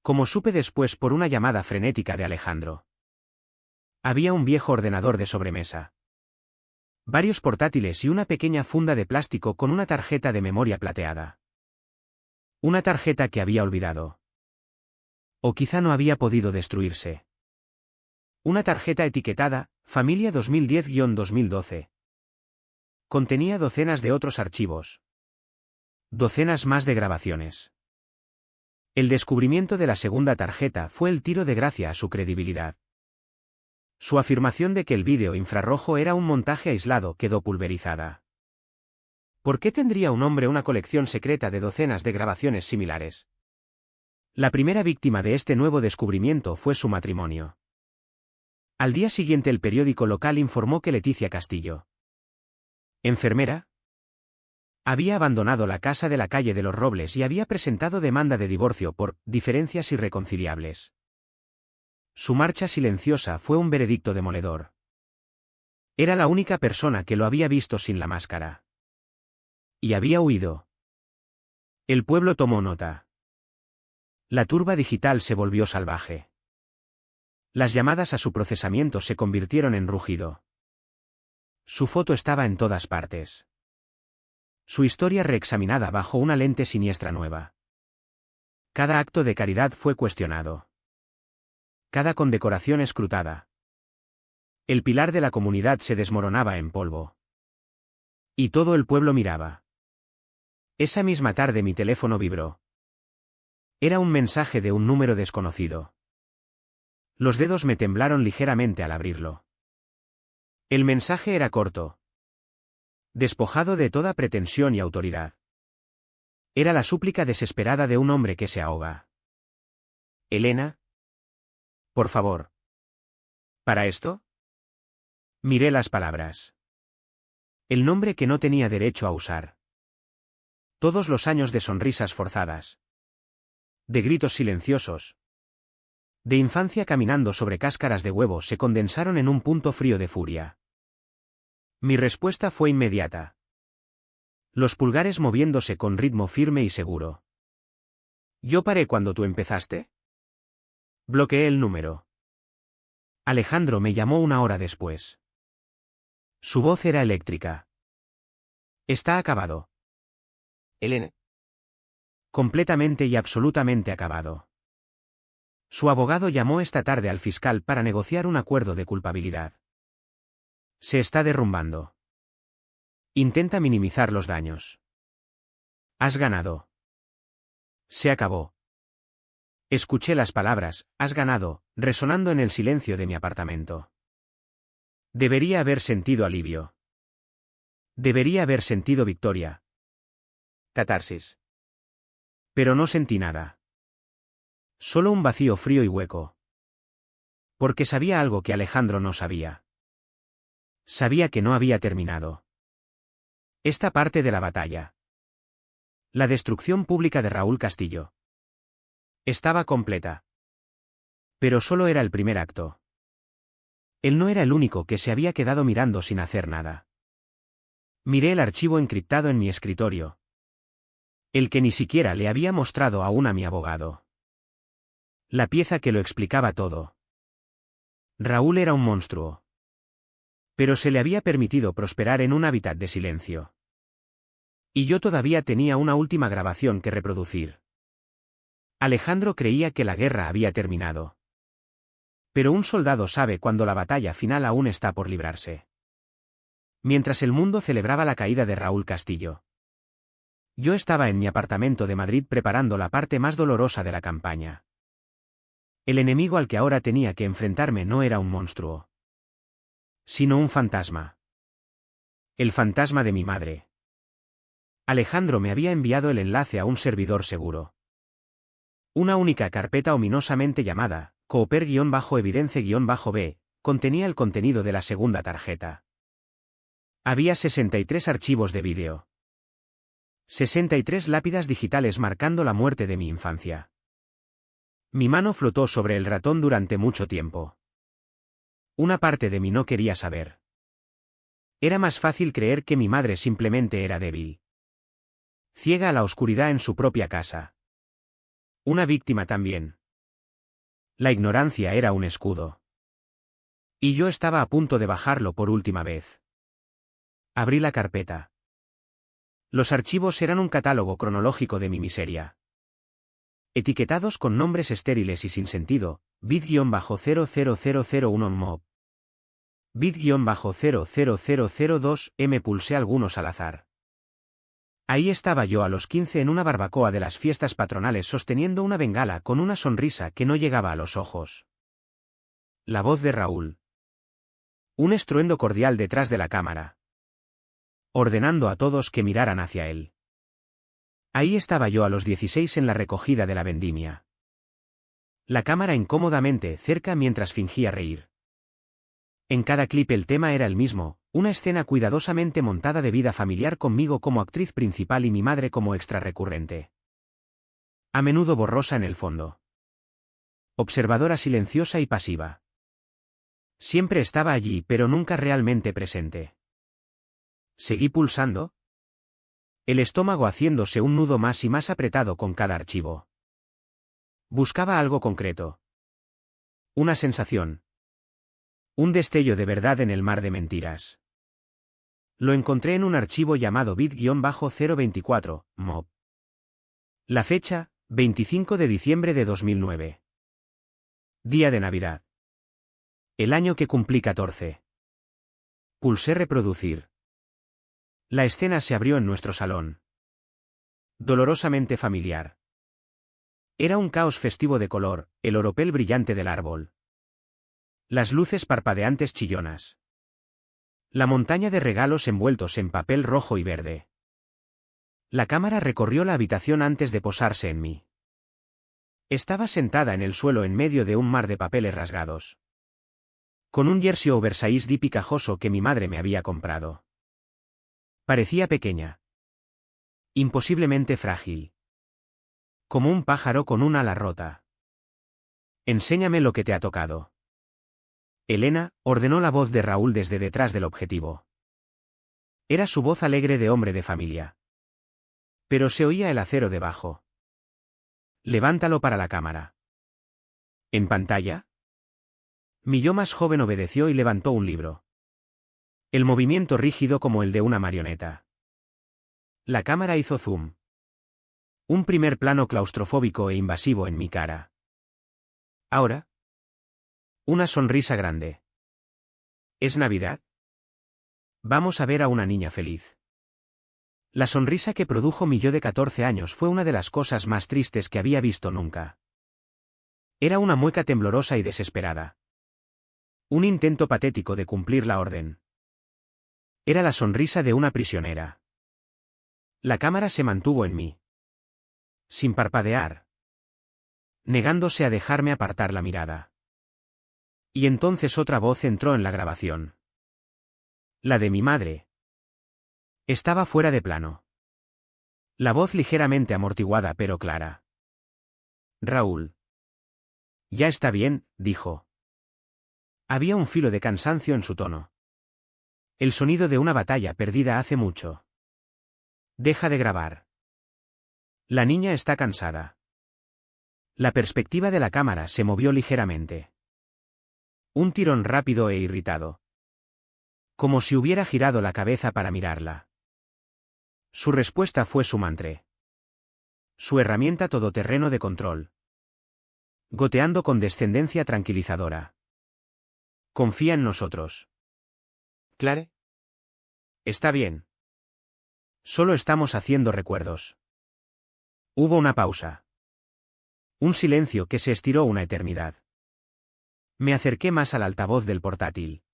Como supe después por una llamada frenética de Alejandro. Había un viejo ordenador de sobremesa. Varios portátiles y una pequeña funda de plástico con una tarjeta de memoria plateada. Una tarjeta que había olvidado. O quizá no había podido destruirse. Una tarjeta etiquetada, Familia 2010-2012. Contenía docenas de otros archivos. Docenas más de grabaciones. El descubrimiento de la segunda tarjeta fue el tiro de gracia a su credibilidad. Su afirmación de que el vídeo infrarrojo era un montaje aislado quedó pulverizada. ¿Por qué tendría un hombre una colección secreta de docenas de grabaciones similares? La primera víctima de este nuevo descubrimiento fue su matrimonio. Al día siguiente el periódico local informó que Leticia Castillo, enfermera, había abandonado la casa de la calle de los Robles y había presentado demanda de divorcio por diferencias irreconciliables. Su marcha silenciosa fue un veredicto demoledor. Era la única persona que lo había visto sin la máscara. Y había huido. El pueblo tomó nota. La turba digital se volvió salvaje. Las llamadas a su procesamiento se convirtieron en rugido. Su foto estaba en todas partes. Su historia reexaminada bajo una lente siniestra nueva. Cada acto de caridad fue cuestionado. Cada condecoración escrutada. El pilar de la comunidad se desmoronaba en polvo. Y todo el pueblo miraba. Esa misma tarde mi teléfono vibró. Era un mensaje de un número desconocido. Los dedos me temblaron ligeramente al abrirlo. El mensaje era corto. Despojado de toda pretensión y autoridad. Era la súplica desesperada de un hombre que se ahoga. Elena. Por favor. ¿Para esto? Miré las palabras. El nombre que no tenía derecho a usar. Todos los años de sonrisas forzadas. De gritos silenciosos. De infancia caminando sobre cáscaras de huevo se condensaron en un punto frío de furia. Mi respuesta fue inmediata. Los pulgares moviéndose con ritmo firme y seguro. ¿Yo paré cuando tú empezaste? Bloqueé el número. Alejandro me llamó 1 hora después. Su voz era eléctrica. Está acabado. Elena. Completamente y absolutamente acabado. Su abogado llamó esta tarde al fiscal para negociar un acuerdo de culpabilidad. Se está derrumbando. Intenta minimizar los daños. Has ganado. Se acabó. Escuché las palabras, has ganado, resonando en el silencio de mi apartamento. Debería haber sentido alivio. Debería haber sentido victoria. Catarsis. Pero no sentí nada. Solo un vacío frío y hueco. Porque sabía algo que Alejandro no sabía. Sabía que no había terminado. Esta parte de la batalla. La destrucción pública de Raúl Castillo. Estaba completa. Pero solo era el primer acto. Él no era el único que se había quedado mirando sin hacer nada. Miré el archivo encriptado en mi escritorio. El que ni siquiera le había mostrado aún a mi abogado. La pieza que lo explicaba todo. Raúl era un monstruo. Pero se le había permitido prosperar en un hábitat de silencio. Y yo todavía tenía una última grabación que reproducir. Alejandro creía que la guerra había terminado. Pero un soldado sabe cuando la batalla final aún está por librarse. Mientras el mundo celebraba la caída de Raúl Castillo, yo estaba en mi apartamento de Madrid preparando la parte más dolorosa de la campaña. El enemigo al que ahora tenía que enfrentarme no era un monstruo, sino un fantasma. El fantasma de mi madre. Alejandro me había enviado el enlace a un servidor seguro. Una única carpeta ominosamente llamada Cooper-Evidence-B contenía el contenido de la segunda tarjeta. Había 63 archivos de vídeo. 63 lápidas digitales marcando la muerte de mi infancia. Mi mano flotó sobre el ratón durante mucho tiempo. Una parte de mí no quería saber. Era más fácil creer que mi madre simplemente era débil. Ciega a la oscuridad en su propia casa. Una víctima también. La ignorancia era un escudo. Y yo estaba a punto de bajarlo por última vez. Abrí la carpeta. Los archivos eran un catálogo cronológico de mi miseria. Etiquetados con nombres estériles y sin sentido, bit-00001 mob. Bit-00002 pulsé algunos al azar. Ahí estaba yo a los 15 en una barbacoa de las fiestas patronales sosteniendo una bengala con una sonrisa que no llegaba a los ojos. La voz de Raúl. Un estruendo cordial detrás de la cámara. Ordenando a todos que miraran hacia él. Ahí estaba yo a los 16 en la recogida de la vendimia. La cámara incómodamente cerca mientras fingía reír. En cada clip el tema era el mismo, una escena cuidadosamente montada de vida familiar conmigo como actriz principal y mi madre como extra recurrente. A menudo borrosa en el fondo. Observadora silenciosa y pasiva. Siempre estaba allí pero nunca realmente presente. Seguí pulsando. El estómago haciéndose un nudo más y más apretado con cada archivo. Buscaba algo concreto. Una sensación. Un destello de verdad en el mar de mentiras. Lo encontré en un archivo llamado bit-024, mob. La fecha, 25 de diciembre de 2009. Día de Navidad. El año que cumplí 14. Pulsé reproducir. La escena se abrió en nuestro salón. Dolorosamente familiar. Era un caos festivo de color, el oropel brillante del árbol. Las luces parpadeantes chillonas. La montaña de regalos envueltos en papel rojo y verde. La cámara recorrió la habitación antes de posarse en mí. Estaba sentada en el suelo en medio de un mar de papeles rasgados. Con un jersey oversize y picajoso que mi madre me había comprado. Parecía pequeña. Imposiblemente frágil. Como un pájaro con un ala rota. Enséñame lo que te ha tocado. Elena, ordenó la voz de Raúl desde detrás del objetivo. Era su voz alegre de hombre de familia. Pero se oía el acero debajo. Levántalo para la cámara. ¿En pantalla? Mi yo más joven obedeció y levantó un libro. El movimiento rígido como el de una marioneta. La cámara hizo zoom. Un primer plano claustrofóbico e invasivo en mi cara. Ahora. Una sonrisa grande. ¿Es Navidad? Vamos a ver a una niña feliz. La sonrisa que produjo mi yo de 14 años fue una de las cosas más tristes que había visto nunca. Era una mueca temblorosa y desesperada. Un intento patético de cumplir la orden. Era la sonrisa de una prisionera. La cámara se mantuvo en mí. Sin parpadear. Negándose a dejarme apartar la mirada. Y entonces otra voz entró en la grabación. La de mi madre. Estaba fuera de plano. La voz ligeramente amortiguada pero clara. Raúl. Ya está bien, dijo. Había un filo de cansancio en su tono. El sonido de una batalla perdida hace mucho. Deja de grabar. La niña está cansada. La perspectiva de la cámara se movió ligeramente. Un tirón rápido e irritado. Como si hubiera girado la cabeza para mirarla. Su respuesta fue su mantra. Su herramienta todoterreno de control. Goteando con descendencia tranquilizadora. Confía en nosotros. Clare? Está bien. Solo estamos haciendo recuerdos. Hubo una pausa. Un silencio que se estiró una eternidad. Me acerqué más al altavoz del portátil.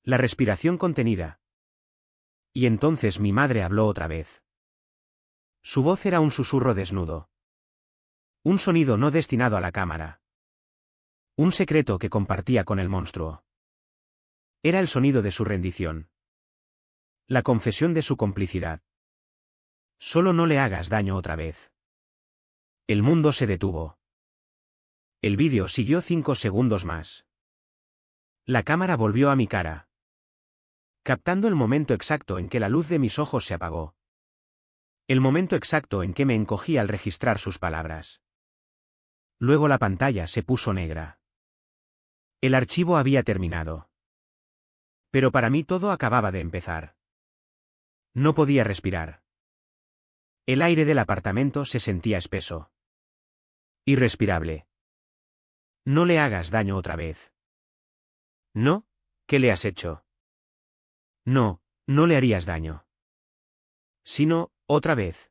La respiración contenida. Y entonces mi madre habló otra vez. Su voz era un susurro desnudo. Un sonido no destinado a la cámara. Un secreto que compartía con el monstruo. Era el sonido de su rendición. La confesión de su complicidad. Solo no le hagas daño otra vez. El mundo se detuvo. El vídeo siguió 5 segundos más. La cámara volvió a mi cara. Captando el momento exacto en que la luz de mis ojos se apagó. El momento exacto en que me encogí al registrar sus palabras. Luego la pantalla se puso negra. El archivo había terminado. Pero para mí todo acababa de empezar. No podía respirar. El aire del apartamento se sentía espeso. Irrespirable. No le hagas daño otra vez. ¿No? ¿Qué le has hecho? No, no le harías daño. Sino, otra vez.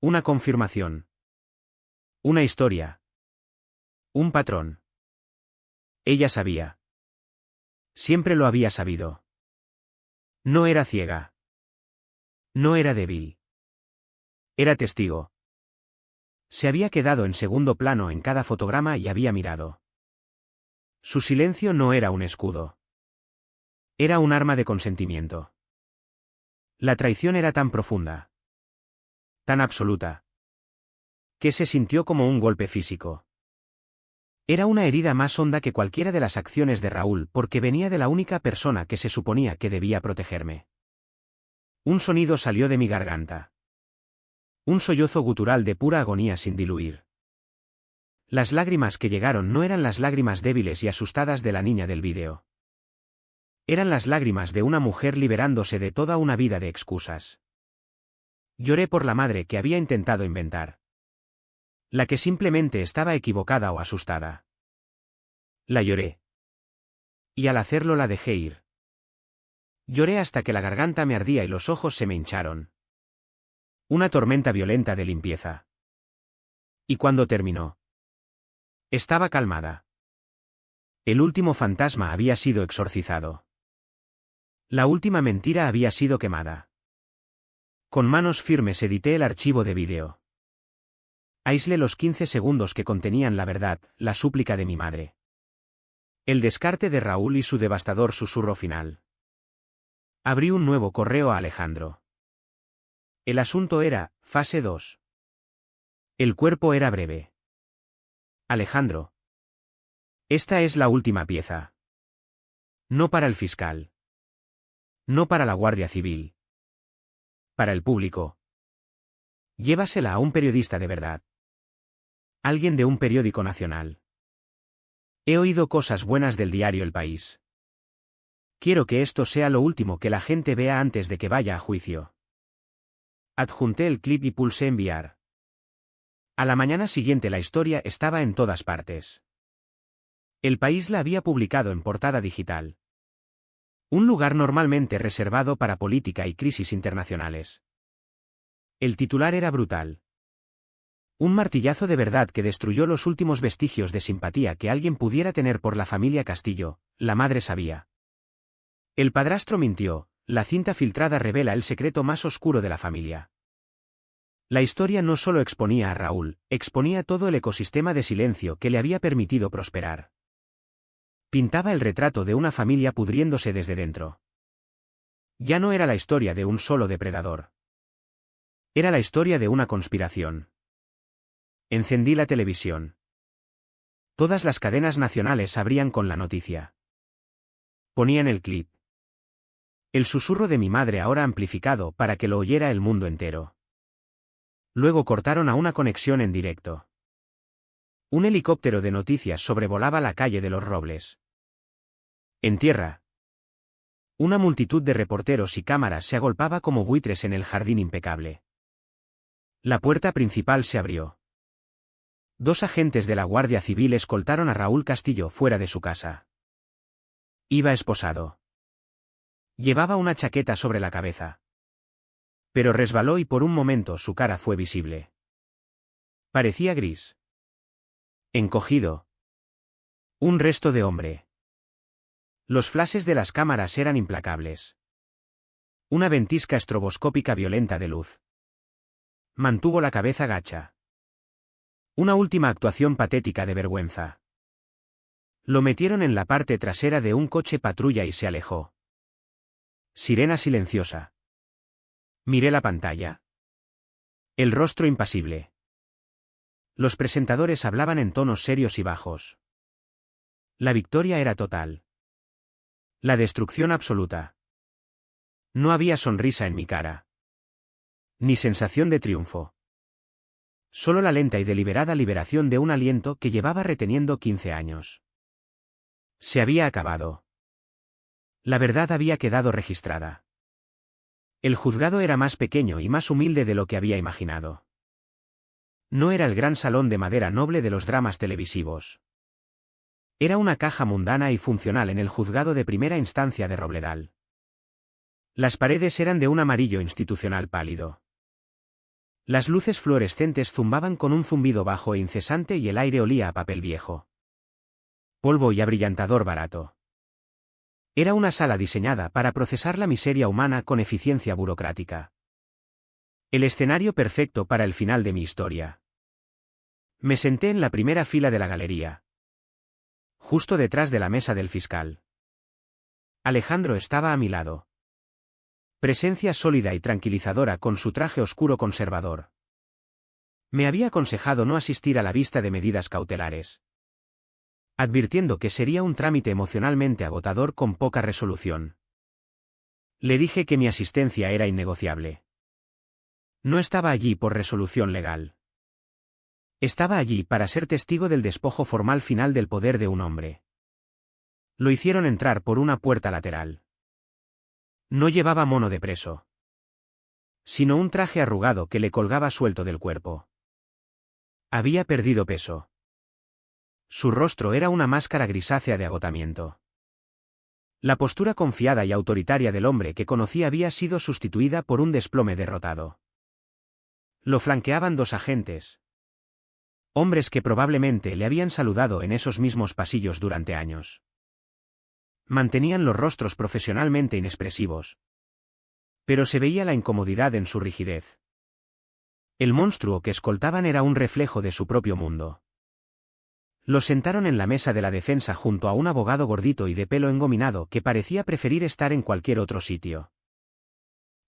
Una confirmación. Una historia. Un patrón. Ella sabía. Siempre lo había sabido. No era ciega. No era débil. Era testigo. Se había quedado en segundo plano en cada fotograma y había mirado. Su silencio no era un escudo. Era un arma de consentimiento. La traición era tan profunda. Tan absoluta. Que se sintió como un golpe físico. Era una herida más honda que cualquiera de las acciones de Raúl porque venía de la única persona que se suponía que debía protegerme. Un sonido salió de mi garganta. Un sollozo gutural de pura agonía sin diluir. Las lágrimas que llegaron no eran las lágrimas débiles y asustadas de la niña del vídeo. Eran las lágrimas de una mujer liberándose de toda una vida de excusas. Lloré por la madre que había intentado inventar. La que simplemente estaba equivocada o asustada. La lloré. Y al hacerlo la dejé ir. Lloré hasta que la garganta me ardía y los ojos se me hincharon. Una tormenta violenta de limpieza. Y cuando terminó. Estaba calmada. El último fantasma había sido exorcizado. La última mentira había sido quemada. Con manos firmes edité el archivo de vídeo. Aislé los 15 segundos que contenían la verdad, la súplica de mi madre. El descarte de Raúl y su devastador susurro final. Abrí un nuevo correo a Alejandro. El asunto era, fase 2. El cuerpo era breve. Alejandro. Esta es la última pieza. No para el fiscal. No para la Guardia Civil. Para el público. Llévasela a un periodista de verdad. Alguien de un periódico nacional. He oído cosas buenas del diario El País. Quiero que esto sea lo último que la gente vea antes de que vaya a juicio. Adjunté el clip y pulsé enviar. A la mañana siguiente la historia estaba en todas partes. El País la había publicado en portada digital. Un lugar normalmente reservado para política y crisis internacionales. El titular era brutal. Un martillazo de verdad que destruyó los últimos vestigios de simpatía que alguien pudiera tener por la familia Castillo, la madre sabía. El padrastro mintió, la cinta filtrada revela el secreto más oscuro de la familia. La historia no solo exponía a Raúl, exponía todo el ecosistema de silencio que le había permitido prosperar. Pintaba el retrato de una familia pudriéndose desde dentro. Ya no era la historia de un solo depredador. Era la historia de una conspiración. Encendí la televisión. Todas las cadenas nacionales abrían con la noticia. Ponían el clip. El susurro de mi madre ahora amplificado para que lo oyera el mundo entero. Luego cortaron a una conexión en directo. Un helicóptero de noticias sobrevolaba la calle de los Robles. En tierra, una multitud de reporteros y cámaras se agolpaba como buitres en el jardín impecable. La puerta principal se abrió. 2 agentes de la Guardia Civil escoltaron a Raúl Castillo fuera de su casa. Iba esposado. Llevaba una chaqueta sobre la cabeza. Pero resbaló y por un momento su cara fue visible. Parecía gris. Encogido. Un resto de hombre. Los flashes de las cámaras eran implacables. Una ventisca estroboscópica violenta de luz. Mantuvo la cabeza gacha. Una última actuación patética de vergüenza. Lo metieron en la parte trasera de un coche patrulla y se alejó. Sirena silenciosa. Miré la pantalla. El rostro impasible. Los presentadores hablaban en tonos serios y bajos. La victoria era total. La destrucción absoluta. No había sonrisa en mi cara. Ni sensación de triunfo. Solo la lenta y deliberada liberación de un aliento que llevaba reteniendo 15 años. Se había acabado. La verdad había quedado registrada. El juzgado era más pequeño y más humilde de lo que había imaginado. No era el gran salón de madera noble de los dramas televisivos. Era una caja mundana y funcional en el juzgado de primera instancia de Robledal. Las paredes eran de un amarillo institucional pálido. Las luces fluorescentes zumbaban con un zumbido bajo e incesante y el aire olía a papel viejo. Polvo y abrillantador barato. Era una sala diseñada para procesar la miseria humana con eficiencia burocrática. El escenario perfecto para el final de mi historia. Me senté en la primera fila de la galería. Justo detrás de la mesa del fiscal. Alejandro estaba a mi lado. Presencia sólida y tranquilizadora con su traje oscuro conservador. Me había aconsejado no asistir a la vista de medidas cautelares, advirtiendo que sería un trámite emocionalmente agotador con poca resolución. Le dije que mi asistencia era innegociable. No estaba allí por resolución legal. Estaba allí para ser testigo del despojo formal final del poder de un hombre. Lo hicieron entrar por una puerta lateral. No llevaba mono de preso, sino un traje arrugado que le colgaba suelto del cuerpo. Había perdido peso. Su rostro era una máscara grisácea de agotamiento. La postura confiada y autoritaria del hombre que conocí había sido sustituida por un desplome derrotado. Lo flanqueaban 2 agentes. Hombres que probablemente le habían saludado en esos mismos pasillos durante años. Mantenían los rostros profesionalmente inexpresivos. Pero se veía la incomodidad en su rigidez. El monstruo que escoltaban era un reflejo de su propio mundo. Los sentaron en la mesa de la defensa junto a un abogado gordito y de pelo engominado que parecía preferir estar en cualquier otro sitio.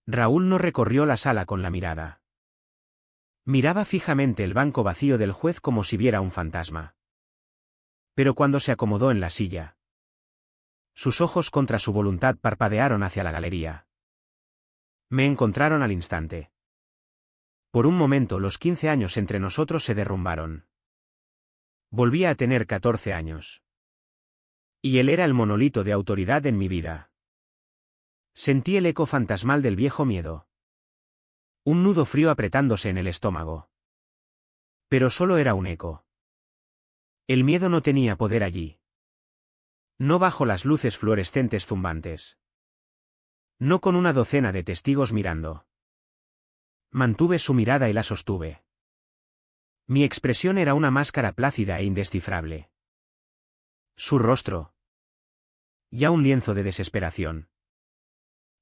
Raúl no recorrió la sala con la mirada. Miraba fijamente el banco vacío del juez como si viera un fantasma. Pero cuando se acomodó en la silla, sus ojos contra su voluntad parpadearon hacia la galería. Me encontraron al instante. Por un momento los 15 años entre nosotros se derrumbaron. Volvía a tener 14 años. Y él era el monolito de autoridad en mi vida. Sentí el eco fantasmal del viejo miedo. Un nudo frío apretándose en el estómago. Pero solo era un eco. El miedo no tenía poder allí. No bajo las luces fluorescentes zumbantes. No con una docena de testigos mirando. Mantuve su mirada y la sostuve. Mi expresión era una máscara plácida e indescifrable. Su rostro. Ya un lienzo de desesperación.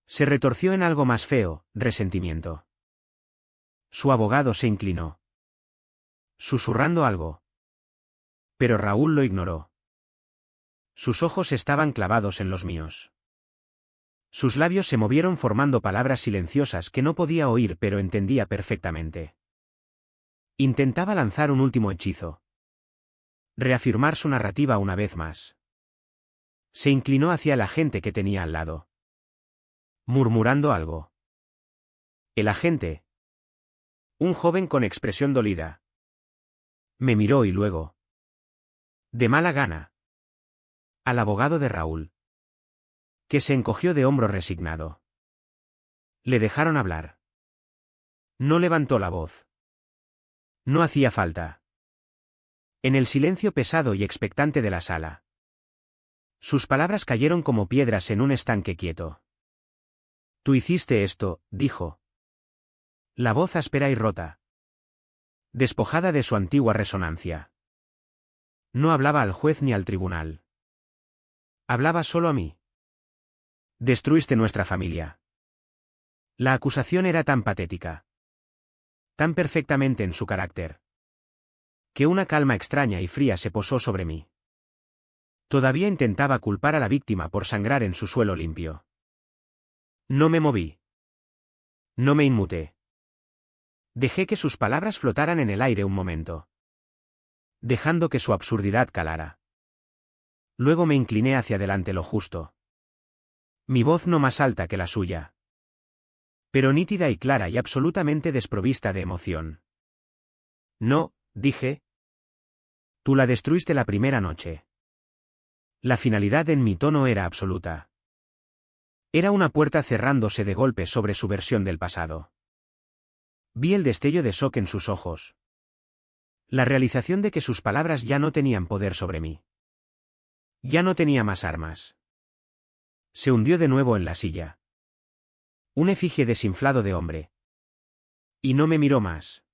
Se retorció en algo más feo, resentimiento. Su abogado se inclinó, susurrando algo. Pero Raúl lo ignoró. Sus ojos estaban clavados en los míos. Sus labios se movieron formando palabras silenciosas que no podía oír pero entendía perfectamente. Intentaba lanzar un último hechizo. Reafirmar su narrativa una vez más. Se inclinó hacia el agente que tenía al lado, murmurando algo. El agente, Un joven con expresión dolida. Me miró y luego, de mala gana, al abogado de Raúl, que se encogió de hombro resignado. Le dejaron hablar. No levantó la voz. No hacía falta. En el silencio pesado y expectante de la sala, sus palabras cayeron como piedras en un estanque quieto. Tú hiciste esto, dijo. La voz áspera y rota, despojada de su antigua resonancia. No hablaba al juez ni al tribunal. Hablaba solo a mí. Destruiste nuestra familia. La acusación era tan patética, tan perfectamente en su carácter, que una calma extraña y fría se posó sobre mí. Todavía intentaba culpar a la víctima por sangrar en su suelo limpio. No me moví. No me inmuté. Dejé que sus palabras flotaran en el aire un momento, dejando que su absurdidad calara. Luego me incliné hacia adelante lo justo. Mi voz no más alta que la suya, pero nítida y clara y absolutamente desprovista de emoción. No, dije. Tú la destruiste la primera noche. La finalidad en mi tono era absoluta. Era una puerta cerrándose de golpe sobre su versión del pasado. Vi el destello de shock en sus ojos. La realización de que sus palabras ya no tenían poder sobre mí. Ya no tenía más armas. Se hundió de nuevo en la silla. Un efigie desinflado de hombre. Y no me miró más.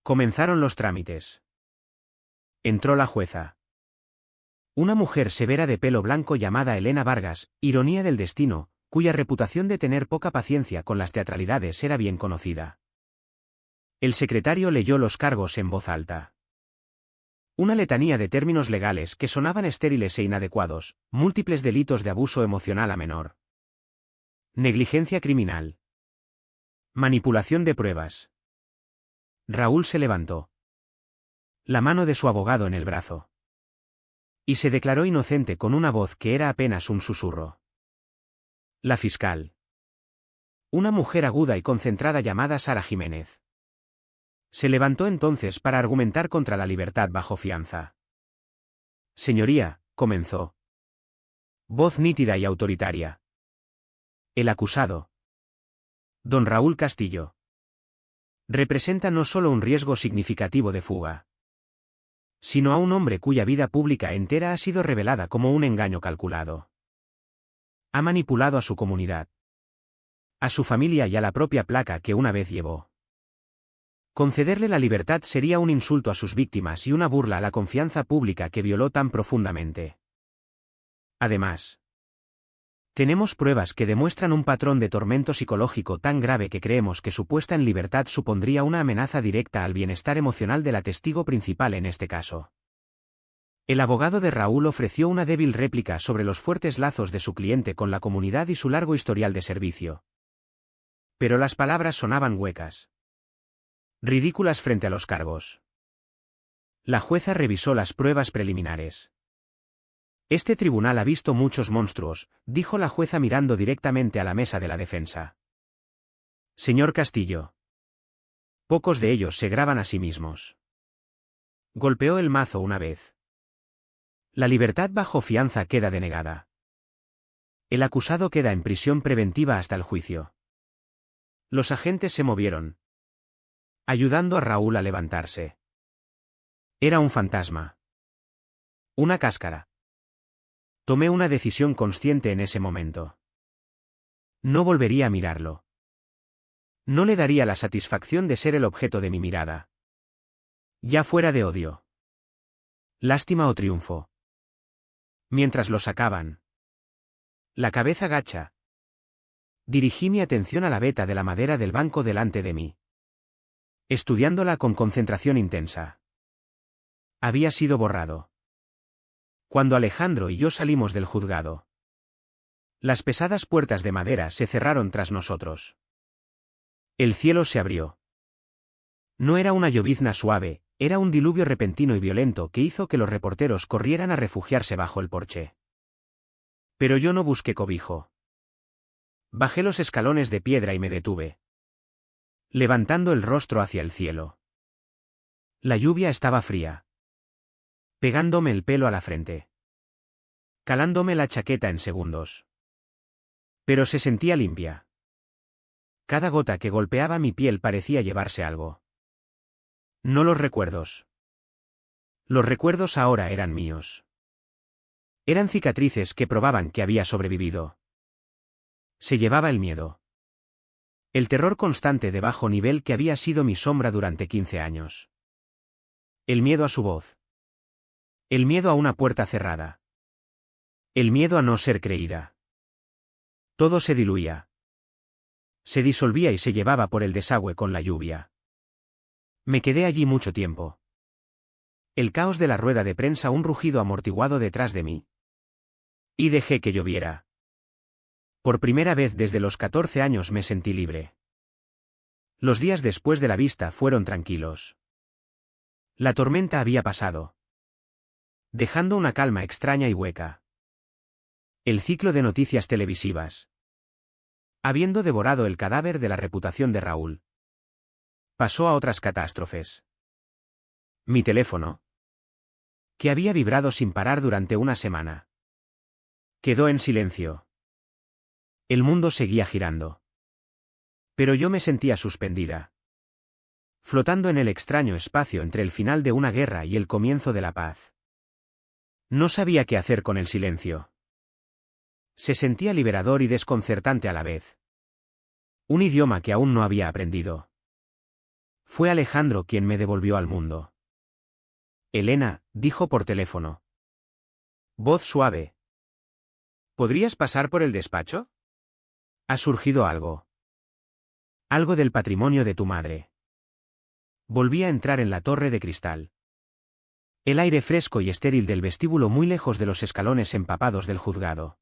Comenzaron los trámites. Entró la jueza. Una mujer severa de pelo blanco llamada Elena Vargas, ironía del destino, cuya reputación de tener poca paciencia con las teatralidades era bien conocida. El secretario leyó los cargos en voz alta. Una letanía de términos legales que sonaban estériles e inadecuados, múltiples delitos de abuso emocional a menor. Negligencia criminal. Manipulación de pruebas. Raúl se levantó. La mano de su abogado en el brazo. Y se declaró inocente con una voz que era apenas un susurro. La fiscal. Una mujer aguda y concentrada llamada Sara Jiménez. Se levantó entonces para argumentar contra la libertad bajo fianza. Señoría, comenzó. Voz nítida y autoritaria. El acusado, don Raúl Castillo, representa no solo un riesgo significativo de fuga, sino a un hombre cuya vida pública entera ha sido revelada como un engaño calculado. Ha manipulado a su comunidad, a su familia y a la propia placa que una vez llevó. Concederle la libertad sería un insulto a sus víctimas y una burla a la confianza pública que violó tan profundamente. Además, tenemos pruebas que demuestran un patrón de tormento psicológico tan grave que creemos que su puesta en libertad supondría una amenaza directa al bienestar emocional de la testigo principal en este caso. El abogado de Raúl ofreció una débil réplica sobre los fuertes lazos de su cliente con la comunidad y su largo historial de servicio. Pero las palabras sonaban huecas, ridículas frente a los cargos. La jueza revisó las pruebas preliminares. Este tribunal ha visto muchos monstruos, dijo la jueza mirando directamente a la mesa de la defensa. Señor Castillo. Pocos de ellos se graban a sí mismos. Golpeó el mazo una vez. La libertad bajo fianza queda denegada. El acusado queda en prisión preventiva hasta el juicio. Los agentes se movieron, ayudando a Raúl a levantarse. Era un fantasma. Una cáscara. Tomé una decisión consciente en ese momento. No volvería a mirarlo. No le daría la satisfacción de ser el objeto de mi mirada. Ya fuera de odio, lástima o triunfo. Mientras lo sacaban, la cabeza gacha, dirigí mi atención a la veta de la madera del banco delante de mí, estudiándola con concentración intensa. Había sido borrado cuando Alejandro y yo salimos del juzgado. Las pesadas puertas de madera se cerraron tras nosotros. El cielo se abrió. No era una llovizna suave, era un diluvio repentino y violento que hizo que los reporteros corrieran a refugiarse bajo el porche. Pero yo no busqué cobijo. Bajé los escalones de piedra y me detuve. levantando el rostro hacia el cielo. La lluvia estaba fría, pegándome el pelo a la frente, calándome la chaqueta en segundos. Pero se sentía limpia. Cada gota que golpeaba mi piel parecía llevarse algo. No los recuerdos. Los recuerdos ahora eran míos. Eran cicatrices que probaban que había sobrevivido. Se llevaba el miedo. El terror constante de bajo nivel que había sido mi sombra durante 15 años. El miedo a su voz. El miedo a una puerta cerrada. El miedo a no ser creída. Todo se diluía. Se disolvía y se llevaba por el desagüe con la lluvia. Me quedé allí mucho tiempo. El caos de la rueda de prensa, un rugido amortiguado detrás de mí. Y dejé que lloviera. Por primera vez desde los 14 años me sentí libre. Los días después de la vista fueron tranquilos. La tormenta había pasado, dejando una calma extraña y hueca. El ciclo de noticias televisivas, habiendo devorado el cadáver de la reputación de Raúl, pasó a otras catástrofes. Mi teléfono, que había vibrado sin parar durante una semana, quedó en silencio. El mundo seguía girando. Pero yo me sentía suspendida, flotando en el extraño espacio entre el final de una guerra y el comienzo de la paz. No sabía qué hacer con el silencio. Se sentía liberador y desconcertante a la vez. Un idioma que aún no había aprendido. Fue Alejandro quien me devolvió al mundo. Elena, dijo por teléfono. Voz suave. ¿Podrías pasar por el despacho? Ha surgido algo. Algo del patrimonio de tu madre. Volví a entrar en la torre de cristal. El aire fresco y estéril del vestíbulo muy lejos de los escalones empapados del juzgado.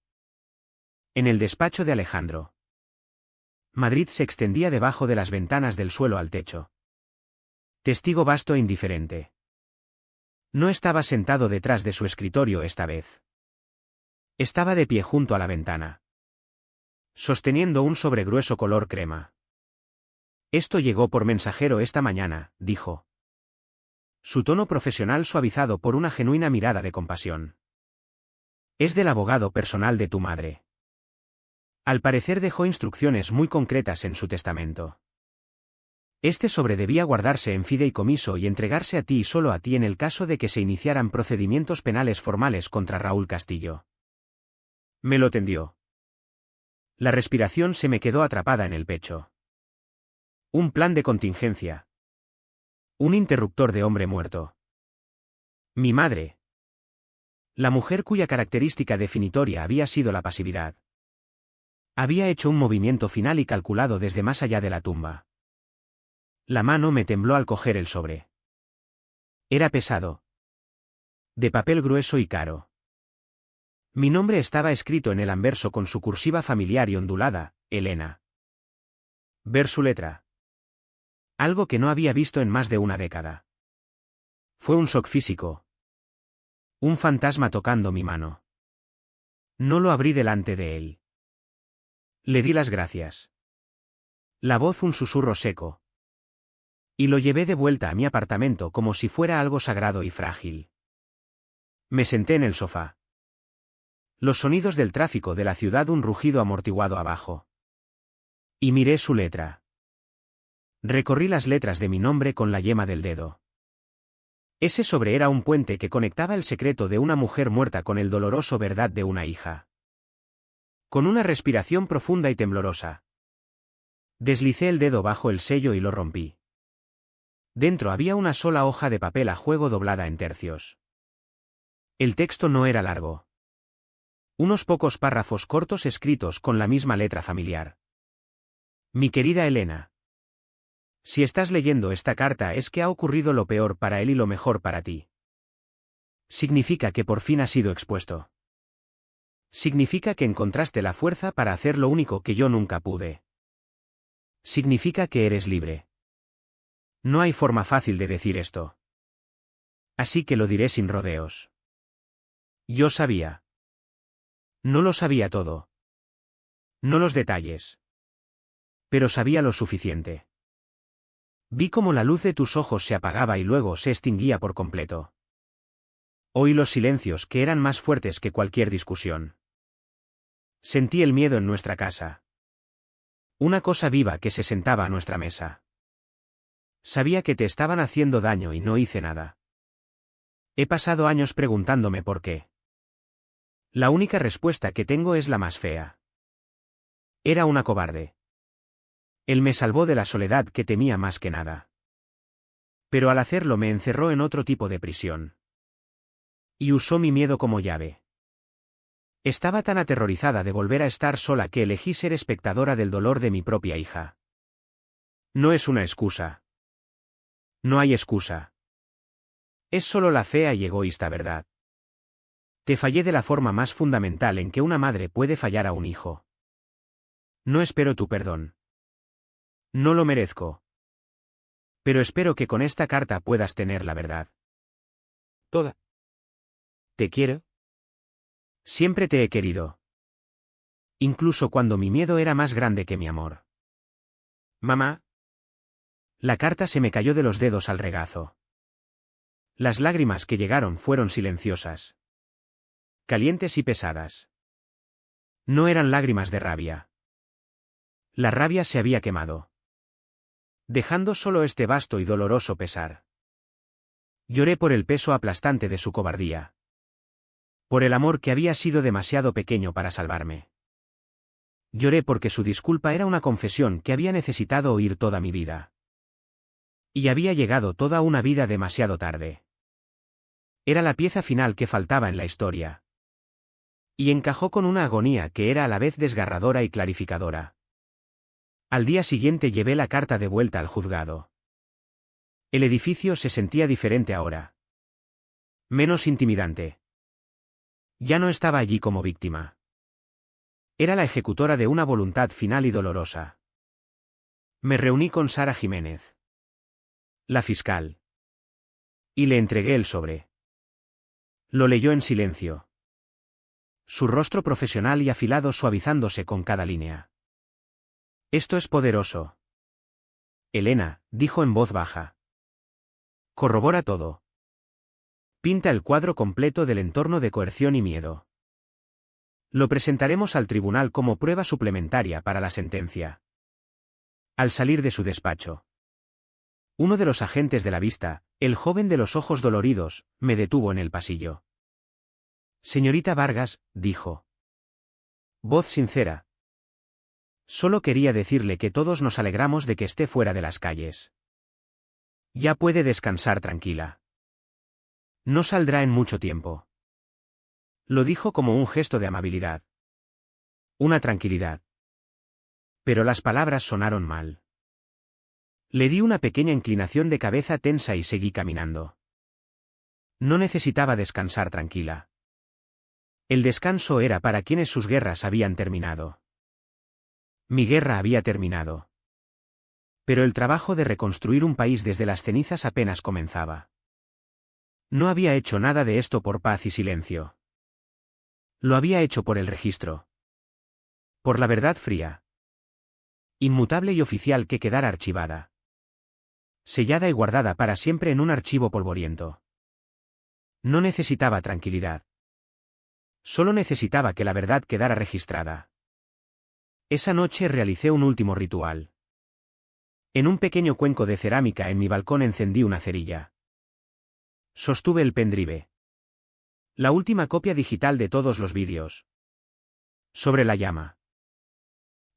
En el despacho de Alejandro. Madrid se extendía debajo de las ventanas del suelo al techo. Testigo vasto e indiferente. No estaba sentado detrás de su escritorio esta vez. Estaba de pie junto a la ventana, sosteniendo un sobregrueso color crema. Esto llegó por mensajero esta mañana, dijo. Su tono profesional suavizado por una genuina mirada de compasión. Es del abogado personal de tu madre. Al parecer dejó instrucciones muy concretas en su testamento. Este sobre debía guardarse en fideicomiso y entregarse a ti y solo a ti en el caso de que se iniciaran procedimientos penales formales contra Raúl Castillo. Me lo tendió. La respiración se me quedó atrapada en el pecho. Un plan de contingencia. Un interruptor de hombre muerto. Mi madre. La mujer cuya característica definitoria había sido la pasividad. Había hecho un movimiento final y calculado desde más allá de la tumba. La mano me tembló al coger el sobre. Era pesado. De papel grueso y caro. Mi nombre estaba escrito en el anverso con su cursiva familiar y ondulada, Elena. Ver su letra. Algo que no había visto en más de una década. Fue un shock físico. Un fantasma tocando mi mano. No lo abrí delante de él. Le di las gracias. La voz un susurro seco. Y lo llevé de vuelta a mi apartamento como si fuera algo sagrado y frágil. Me senté en el sofá. Los sonidos del tráfico de la ciudad, un rugido amortiguado abajo. Y miré su letra. Recorrí las letras de mi nombre con la yema del dedo. Ese sobre era un puente que conectaba el secreto de una mujer muerta con el doloroso verdad de una hija. Con una respiración profunda y temblorosa, deslicé el dedo bajo el sello y lo rompí. Dentro había una sola hoja de papel a juego doblada en tercios. El texto no era largo. Unos pocos párrafos cortos escritos con la misma letra familiar. Mi querida Elena. Si estás leyendo esta carta es que ha ocurrido lo peor para él y lo mejor para ti. Significa que por fin has sido expuesto. Significa que encontraste la fuerza para hacer lo único que yo nunca pude. Significa que eres libre. No hay forma fácil de decir esto. Así que lo diré sin rodeos. Yo sabía. No lo sabía todo. No los detalles. Pero sabía lo suficiente. Vi cómo la luz de tus ojos se apagaba y luego se extinguía por completo. Oí los silencios que eran más fuertes que cualquier discusión. Sentí el miedo en nuestra casa. Una cosa viva que se sentaba a nuestra mesa. Sabía que te estaban haciendo daño y no hice nada. He pasado años preguntándome por qué. La única respuesta que tengo es la más fea. Era una cobarde. Él me salvó de la soledad que temía más que nada. Pero al hacerlo me encerró en otro tipo de prisión. Y usó mi miedo como llave. Estaba tan aterrorizada de volver a estar sola que elegí ser espectadora del dolor de mi propia hija. No es una excusa. No hay excusa. Es solo la fea y egoísta verdad. Te fallé de la forma más fundamental en que una madre puede fallar a un hijo. No espero tu perdón. No lo merezco. Pero espero que con esta carta puedas tener la verdad. Toda. Te quiero. Siempre te he querido. Incluso cuando mi miedo era más grande que mi amor. Mamá. La carta se me cayó de los dedos al regazo. Las lágrimas que llegaron fueron silenciosas. Calientes y pesadas. No eran lágrimas de rabia. La rabia se había quemado, dejando solo este vasto y doloroso pesar. Lloré por el peso aplastante de su cobardía. Por el amor que había sido demasiado pequeño para salvarme. Lloré porque su disculpa era una confesión que había necesitado oír toda mi vida. Y había llegado toda una vida demasiado tarde. Era la pieza final que faltaba en la historia. Y encajó con una agonía que era a la vez desgarradora y clarificadora. Al día siguiente llevé la carta de vuelta al juzgado. El edificio se sentía diferente ahora. Menos intimidante. Ya no estaba allí como víctima. Era la ejecutora de una voluntad final y dolorosa. Me reuní con Sara Jiménez, la fiscal. Y le entregué el sobre. Lo leyó en silencio. Su rostro profesional y afilado suavizándose con cada línea. Esto es poderoso. Elena, dijo en voz baja. Corrobora todo. Pinta el cuadro completo del entorno de coerción y miedo. Lo presentaremos al tribunal como prueba suplementaria para la sentencia. Al salir de su despacho, uno de los agentes de la vista, el joven de los ojos doloridos, me detuvo en el pasillo. Señorita Vargas, dijo. Voz sincera. Solo quería decirle que todos nos alegramos de que esté fuera de las calles. Ya puede descansar tranquila. No saldrá en mucho tiempo. Lo dijo como un gesto de amabilidad. Una tranquilidad. Pero las palabras sonaron mal. Le di una pequeña inclinación de cabeza tensa y seguí caminando. No necesitaba descansar tranquila. El descanso era para quienes sus guerras habían terminado. Mi guerra había terminado. Pero el trabajo de reconstruir un país desde las cenizas apenas comenzaba. No había hecho nada de esto por paz y silencio. Lo había hecho por el registro. Por la verdad fría. Inmutable y oficial que quedara archivada. Sellada y guardada para siempre en un archivo polvoriento. No necesitaba tranquilidad. Solo necesitaba que la verdad quedara registrada. Esa noche realicé un último ritual. En un pequeño cuenco de cerámica en mi balcón encendí una cerilla. Sostuve el pendrive. La última copia digital de todos los vídeos. Sobre la llama.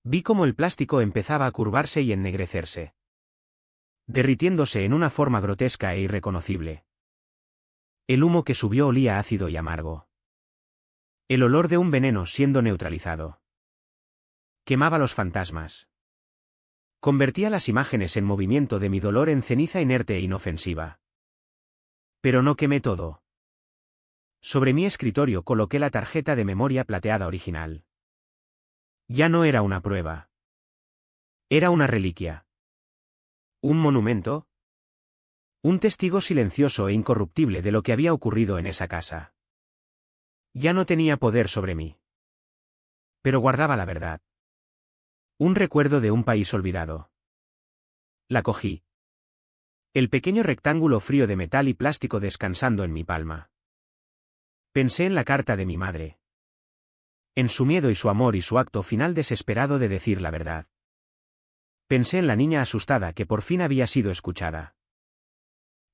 Vi cómo el plástico empezaba a curvarse y ennegrecerse. Derritiéndose en una forma grotesca e irreconocible. El humo que subió olía ácido y amargo. El olor de un veneno siendo neutralizado. Quemaba los fantasmas. Convertía las imágenes en movimiento de mi dolor en ceniza inerte e inofensiva. Pero no quemé todo. Sobre mi escritorio coloqué la tarjeta de memoria plateada original. Ya no era una prueba. Era una reliquia. ¿Un monumento? Un testigo silencioso e incorruptible de lo que había ocurrido en esa casa. Ya no tenía poder sobre mí. Pero guardaba la verdad. Un recuerdo de un país olvidado. La cogí. El pequeño rectángulo frío de metal y plástico descansando en mi palma. Pensé en la carta de mi madre. En su miedo y su amor y su acto final desesperado de decir la verdad. Pensé en la niña asustada que por fin había sido escuchada.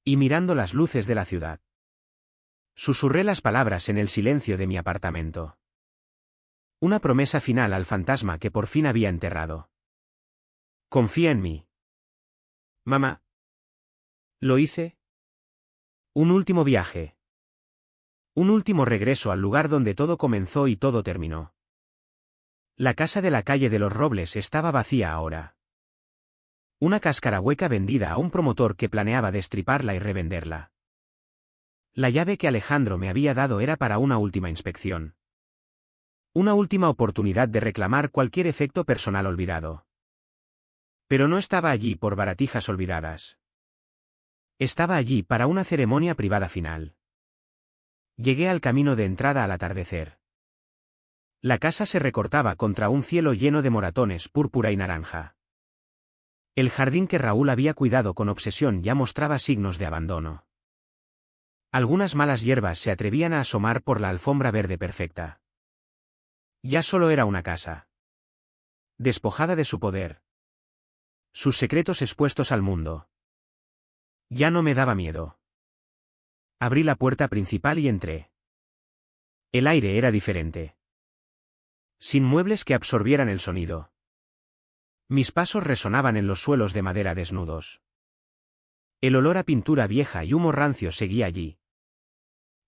Y mirando las luces de la ciudad. Susurré las palabras en el silencio de mi apartamento. Una promesa final al fantasma que por fin había enterrado. Confía en mí. Mamá. ¿Lo hice? Un último viaje. Un último regreso al lugar donde todo comenzó y todo terminó. La casa de la calle de los Robles estaba vacía ahora. Una cáscara hueca vendida a un promotor que planeaba destriparla y revenderla. La llave que Alejandro me había dado era para una última inspección. Una última oportunidad de reclamar cualquier efecto personal olvidado. Pero no estaba allí por baratijas olvidadas. Estaba allí para una ceremonia privada final. Llegué al camino de entrada al atardecer. La casa se recortaba contra un cielo lleno de moratones púrpura y naranja. El jardín que Raúl había cuidado con obsesión ya mostraba signos de abandono. Algunas malas hierbas se atrevían a asomar por la alfombra verde perfecta. Ya solo era una casa. Despojada de su poder. Sus secretos expuestos al mundo. Ya no me daba miedo. Abrí la puerta principal y entré. El aire era diferente. Sin muebles que absorbieran el sonido. Mis pasos resonaban en los suelos de madera desnudos. El olor a pintura vieja y humo rancio seguía allí.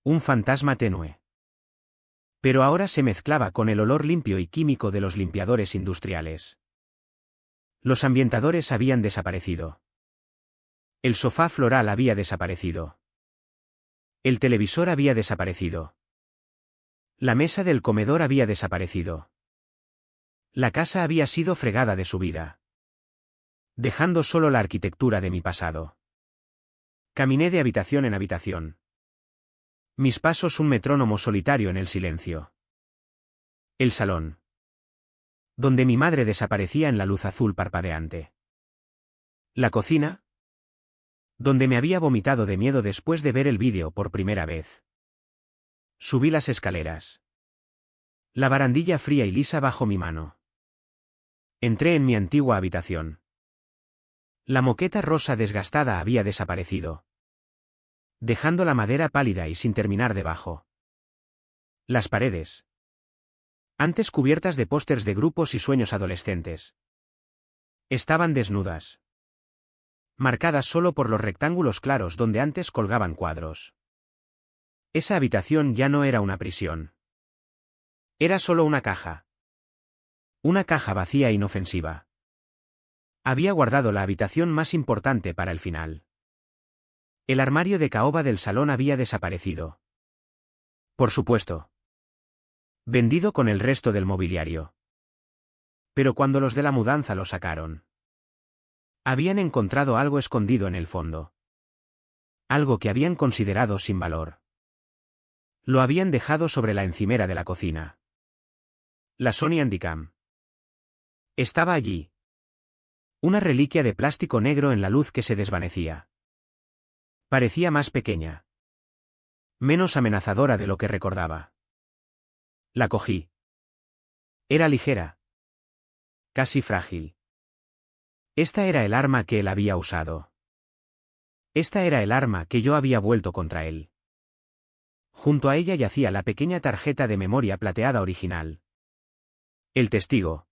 Un fantasma tenue. Pero ahora se mezclaba con el olor limpio y químico de los limpiadores industriales. Los ambientadores habían desaparecido. El sofá floral había desaparecido. El televisor había desaparecido. La mesa del comedor había desaparecido. La casa había sido fregada de su vida. Dejando solo la arquitectura de mi pasado. Caminé de habitación en habitación. Mis pasos un metrónomo solitario en el silencio. El salón. Donde mi madre desaparecía en la luz azul parpadeante. La cocina. Donde me había vomitado de miedo después de ver el vídeo por primera vez. Subí las escaleras. La barandilla fría y lisa bajo mi mano. Entré en mi antigua habitación. La moqueta rosa desgastada había desaparecido. Dejando la madera pálida y sin terminar debajo. Las paredes. Antes cubiertas de pósters de grupos y sueños adolescentes. Estaban desnudas. Marcadas solo por los rectángulos claros donde antes colgaban cuadros. Esa habitación ya no era una prisión. Era solo una caja. Una caja vacía e inofensiva. Había guardado la habitación más importante para el final. El armario de caoba del salón había desaparecido. Por supuesto. Vendido con el resto del mobiliario. Pero cuando los de la mudanza lo sacaron, habían encontrado algo escondido en el fondo. Algo que habían considerado sin valor. Lo habían dejado sobre la encimera de la cocina. La Sony Handycam. Estaba allí. Una reliquia de plástico negro en la luz que se desvanecía. Parecía más pequeña. Menos amenazadora de lo que recordaba. La cogí. Era ligera. Casi frágil. Esta era el arma que él había usado. Esta era el arma que yo había vuelto contra él. Junto a ella yacía la pequeña tarjeta de memoria plateada original. El testigo.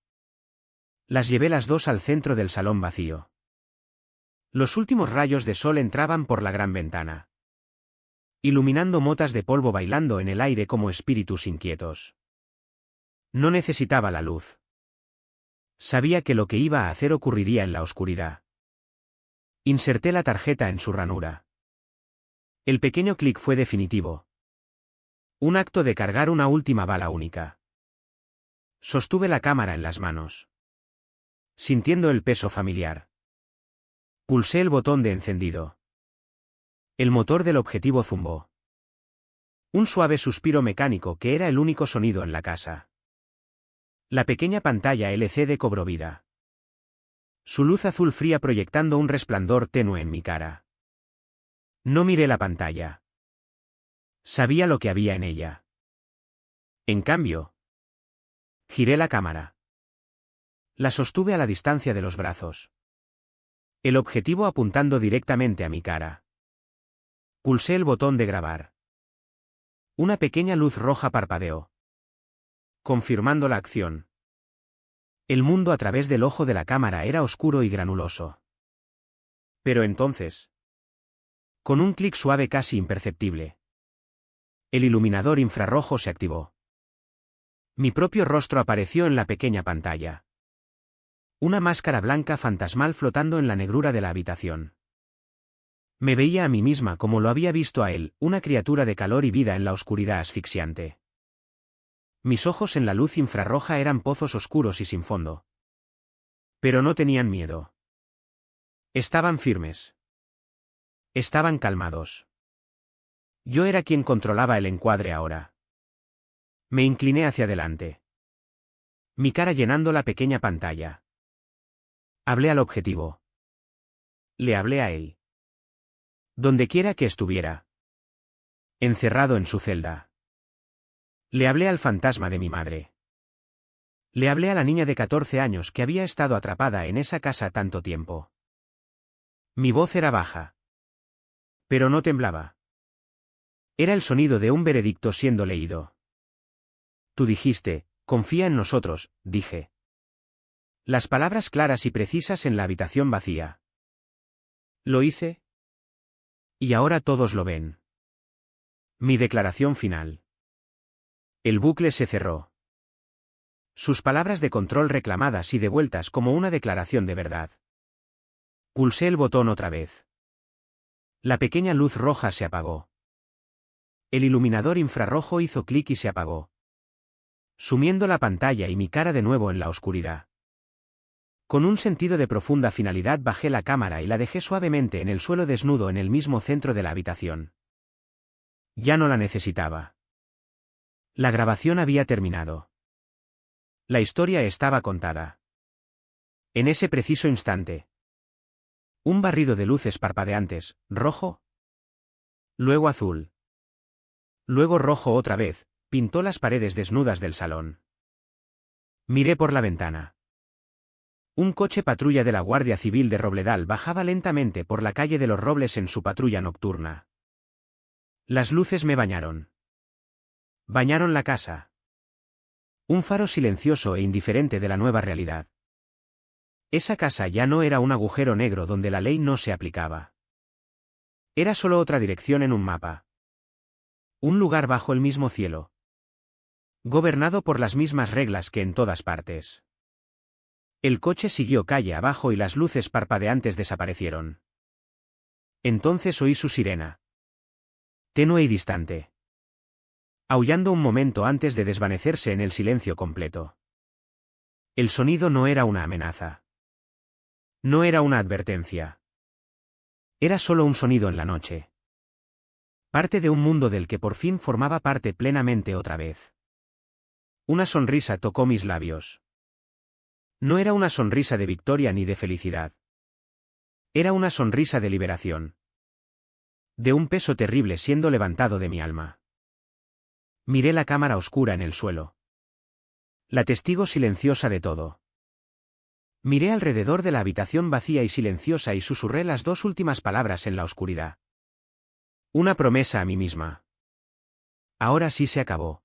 Las llevé las dos al centro del salón vacío. Los últimos rayos de sol entraban por la gran ventana. Iluminando motas de polvo bailando en el aire como espíritus inquietos. No necesitaba la luz. Sabía que lo que iba a hacer ocurriría en la oscuridad. Inserté la tarjeta en su ranura. El pequeño clic fue definitivo. Un acto de cargar una última bala única. Sostuve la cámara en las manos. Sintiendo el peso familiar. Pulsé el botón de encendido. El motor del objetivo zumbó. Un suave suspiro mecánico que era el único sonido en la casa. La pequeña pantalla LCD cobró vida. Su luz azul fría proyectando un resplandor tenue en mi cara. No miré la pantalla. Sabía lo que había en ella. En cambio, giré la cámara. La sostuve a la distancia de los brazos. El objetivo apuntando directamente a mi cara. Pulsé el botón de grabar. Una pequeña luz roja parpadeó, confirmando la acción. El mundo a través del ojo de la cámara era oscuro y granuloso. Pero entonces, con un clic suave casi imperceptible, el iluminador infrarrojo se activó. Mi propio rostro apareció en la pequeña pantalla. Una máscara blanca fantasmal flotando en la negrura de la habitación. Me veía a mí misma como lo había visto a él, una criatura de calor y vida en la oscuridad asfixiante. Mis ojos en la luz infrarroja eran pozos oscuros y sin fondo. Pero no tenían miedo. Estaban firmes. Estaban calmados. Yo era quien controlaba el encuadre ahora. Me incliné hacia adelante. Mi cara llenando la pequeña pantalla. Hablé al objetivo. Le hablé a él. Dondequiera que estuviera. Encerrado en su celda. Le hablé al fantasma de mi madre. Le hablé a la niña de 14 años que había estado atrapada en esa casa tanto tiempo. Mi voz era baja. Pero no temblaba. Era el sonido de un veredicto siendo leído. Tú dijiste, confía en nosotros, dije. Las palabras claras y precisas en la habitación vacía. ¿Lo hice? Y ahora todos lo ven. Mi declaración final. El bucle se cerró. Sus palabras de control reclamadas y devueltas como una declaración de verdad. Pulsé el botón otra vez. La pequeña luz roja se apagó. El iluminador infrarrojo hizo clic y se apagó, sumiendo la pantalla y mi cara de nuevo en la oscuridad. Con un sentido de profunda finalidad bajé la cámara y la dejé suavemente en el suelo desnudo en el mismo centro de la habitación. Ya no la necesitaba. La grabación había terminado. La historia estaba contada. En ese preciso instante. Un barrido de luces parpadeantes, rojo. Luego azul. Luego rojo otra vez, pintó las paredes desnudas del salón. Miré por la ventana. Un coche patrulla de la Guardia Civil de Robledal bajaba lentamente por la calle de los Robles en su patrulla nocturna. Las luces me bañaron. Bañaron la casa. Un faro silencioso e indiferente de la nueva realidad. Esa casa ya no era un agujero negro donde la ley no se aplicaba. Era solo otra dirección en un mapa. Un lugar bajo el mismo cielo. Gobernado por las mismas reglas que en todas partes. El coche siguió calle abajo y las luces parpadeantes desaparecieron. Entonces oí su sirena. Tenue y distante. Aullando un momento antes de desvanecerse en el silencio completo. El sonido no era una amenaza. No era una advertencia. Era solo un sonido en la noche. Parte de un mundo del que por fin formaba parte plenamente otra vez. Una sonrisa tocó mis labios. No era una sonrisa de victoria ni de felicidad. Era una sonrisa de liberación. De un peso terrible siendo levantado de mi alma. Miré la cámara oscura en el suelo. La testigo silenciosa de todo. Miré alrededor de la habitación vacía y silenciosa y susurré las dos últimas palabras en la oscuridad. Una promesa a mí misma. Ahora sí se acabó.